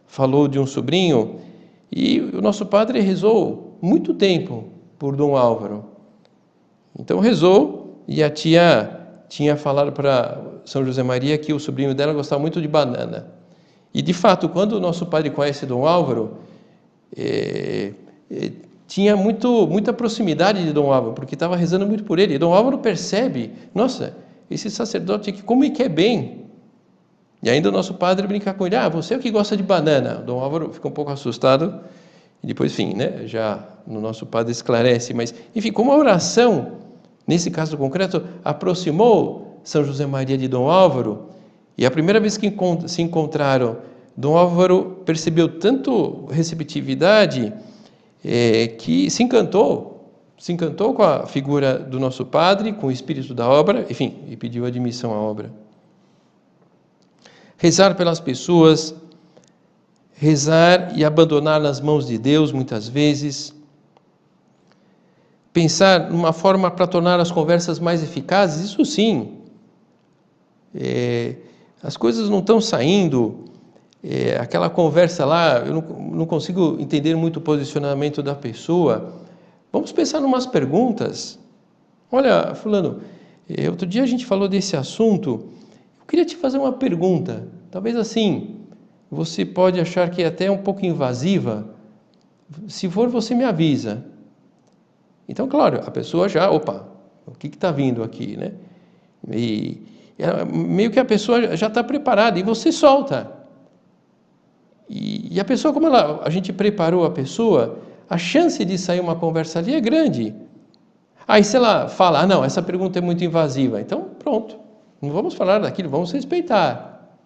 falou de um sobrinho, e o nosso padre rezou muito tempo por Dom Álvaro. Então rezou, e a tia tinha falado para São José Maria que o sobrinho dela gostava muito de banana. E de fato, quando o nosso padre conhece Dom Álvaro, tinha muita proximidade de Dom Álvaro, porque estava rezando muito por ele. E Dom Álvaro percebe, nossa, esse sacerdote aqui, como me quer bem. E ainda o nosso padre brinca com ele, você é o que gosta de banana. Dom Álvaro fica um pouco assustado, e depois, enfim, né, já no nosso padre esclarece, mas, enfim, como a oração, nesse caso concreto, aproximou São José Maria de Dom Álvaro, e a primeira vez que se encontraram, Dom Álvaro percebeu tanto receptividade que se encantou com a figura do nosso padre, com o espírito da obra, enfim, e pediu admissão à obra. Rezar pelas pessoas, rezar e abandonar nas mãos de Deus muitas vezes, pensar numa forma para tornar as conversas mais eficazes, isso sim. As coisas não estão saindo, aquela conversa lá, eu não consigo entender muito o posicionamento da pessoa. Vamos pensar em umas perguntas. Olha, fulano, outro dia a gente falou desse assunto, eu queria te fazer uma pergunta, talvez assim, você pode achar que é até um pouco invasiva, se for você me avisa. Então, claro, a pessoa já, o que está vindo aqui, né? E meio que a pessoa já está preparada e você solta. E a pessoa, como a gente preparou a pessoa, a chance de sair uma conversa ali é grande. Aí se ela fala, não, essa pergunta é muito invasiva, então pronto, não vamos falar daquilo, vamos respeitar.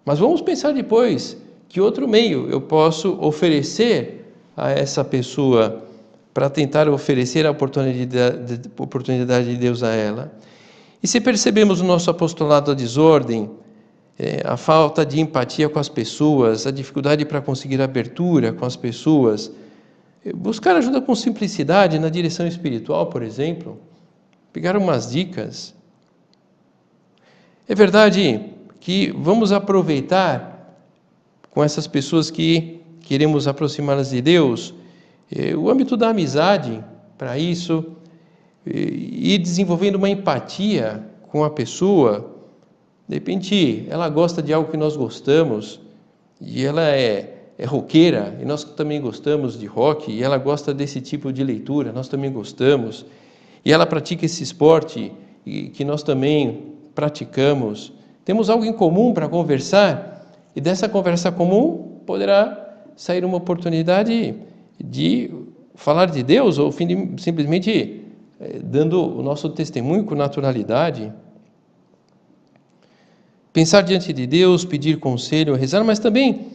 Mas vamos pensar depois que outro meio eu posso oferecer a essa pessoa para tentar oferecer a oportunidade de Deus a ela. E se percebemos no nosso apostolado a desordem, a falta de empatia com as pessoas, a dificuldade para conseguir abertura com as pessoas, buscar ajuda com simplicidade na direção espiritual, por exemplo, pegar umas dicas. É verdade que vamos aproveitar com essas pessoas que queremos aproximá-las de Deus, o âmbito da amizade para isso, e desenvolvendo uma empatia com a pessoa. De repente, ela gosta de algo que nós gostamos, e ela é roqueira, e nós também gostamos de rock, e ela gosta desse tipo de leitura, nós também gostamos, e ela pratica esse esporte que nós também praticamos. Temos algo em comum para conversar, e dessa conversa comum poderá sair uma oportunidade de falar de Deus, ou simplesmente dando o nosso testemunho com naturalidade. Pensar diante de Deus, pedir conselho, rezar, mas também,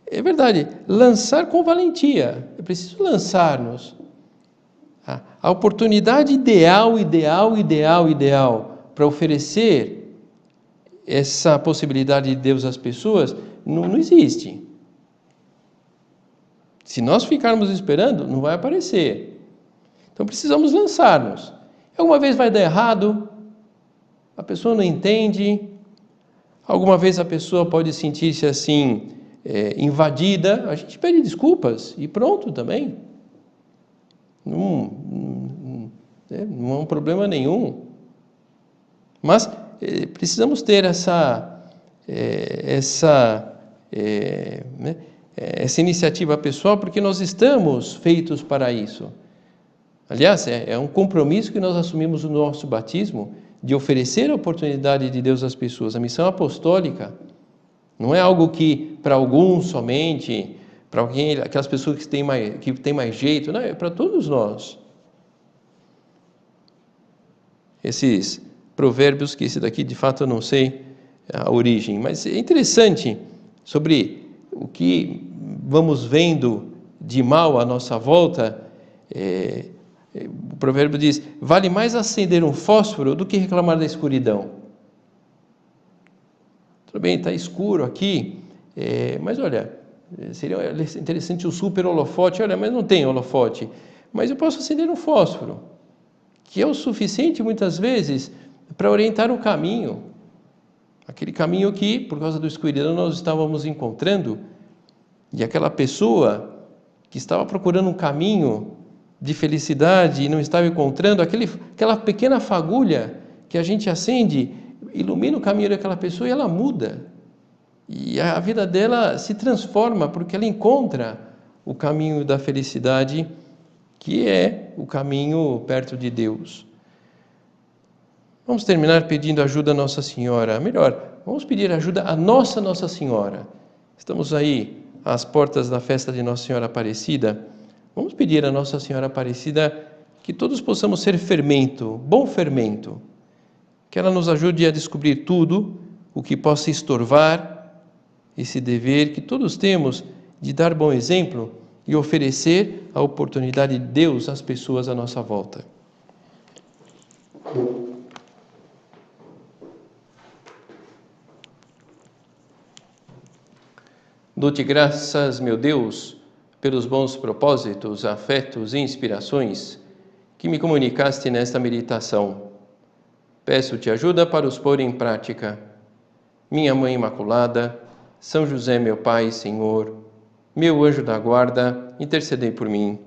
é verdade, lançar com valentia. É preciso lançar-nos. A oportunidade ideal para oferecer essa possibilidade de Deus às pessoas não existe. Se nós ficarmos esperando, não vai aparecer. Então precisamos lançar-nos. Alguma vez vai dar errado, a pessoa não entende, alguma vez a pessoa pode sentir-se assim, invadida, a gente pede desculpas e pronto também. Não é um problema nenhum. Mas precisamos ter essa iniciativa pessoal, porque nós estamos feitos para isso. Aliás, é um compromisso que nós assumimos no nosso batismo, de oferecer a oportunidade de Deus às pessoas. A missão apostólica não é algo que para alguns somente, para alguém, aquelas pessoas que têm mais jeito, não, é para todos nós. Esses provérbios, que esse daqui de fato eu não sei a origem, mas é interessante sobre o que vamos vendo de mal à nossa volta. O provérbio diz, vale mais acender um fósforo do que reclamar da escuridão. Tudo bem, está escuro aqui, mas olha, seria interessante o super holofote, olha, mas não tem holofote, mas eu posso acender um fósforo, que é o suficiente muitas vezes para orientar o caminho, aquele caminho que, por causa do escuridão, nós estávamos encontrando, e aquela pessoa que estava procurando um caminho de felicidade e não estava encontrando, aquela pequena fagulha que a gente acende, ilumina o caminho daquela pessoa e ela muda. E a vida dela se transforma, porque ela encontra o caminho da felicidade, que é o caminho perto de Deus. Vamos terminar pedindo ajuda a Nossa Senhora. Melhor, vamos pedir ajuda a Nossa Senhora. Estamos aí às portas da festa de Nossa Senhora Aparecida. Vamos pedir a Nossa Senhora Aparecida que todos possamos ser fermento, bom fermento, que ela nos ajude a descobrir tudo o que possa estorvar esse dever que todos temos de dar bom exemplo e oferecer a oportunidade de Deus às pessoas à nossa volta. Dou-te graças, meu Deus, pelos bons propósitos, afetos e inspirações que me comunicaste nesta meditação. Peço-te ajuda para os pôr em prática. Minha Mãe Imaculada, São José, meu Pai, Senhor, meu anjo da guarda, intercedei por mim.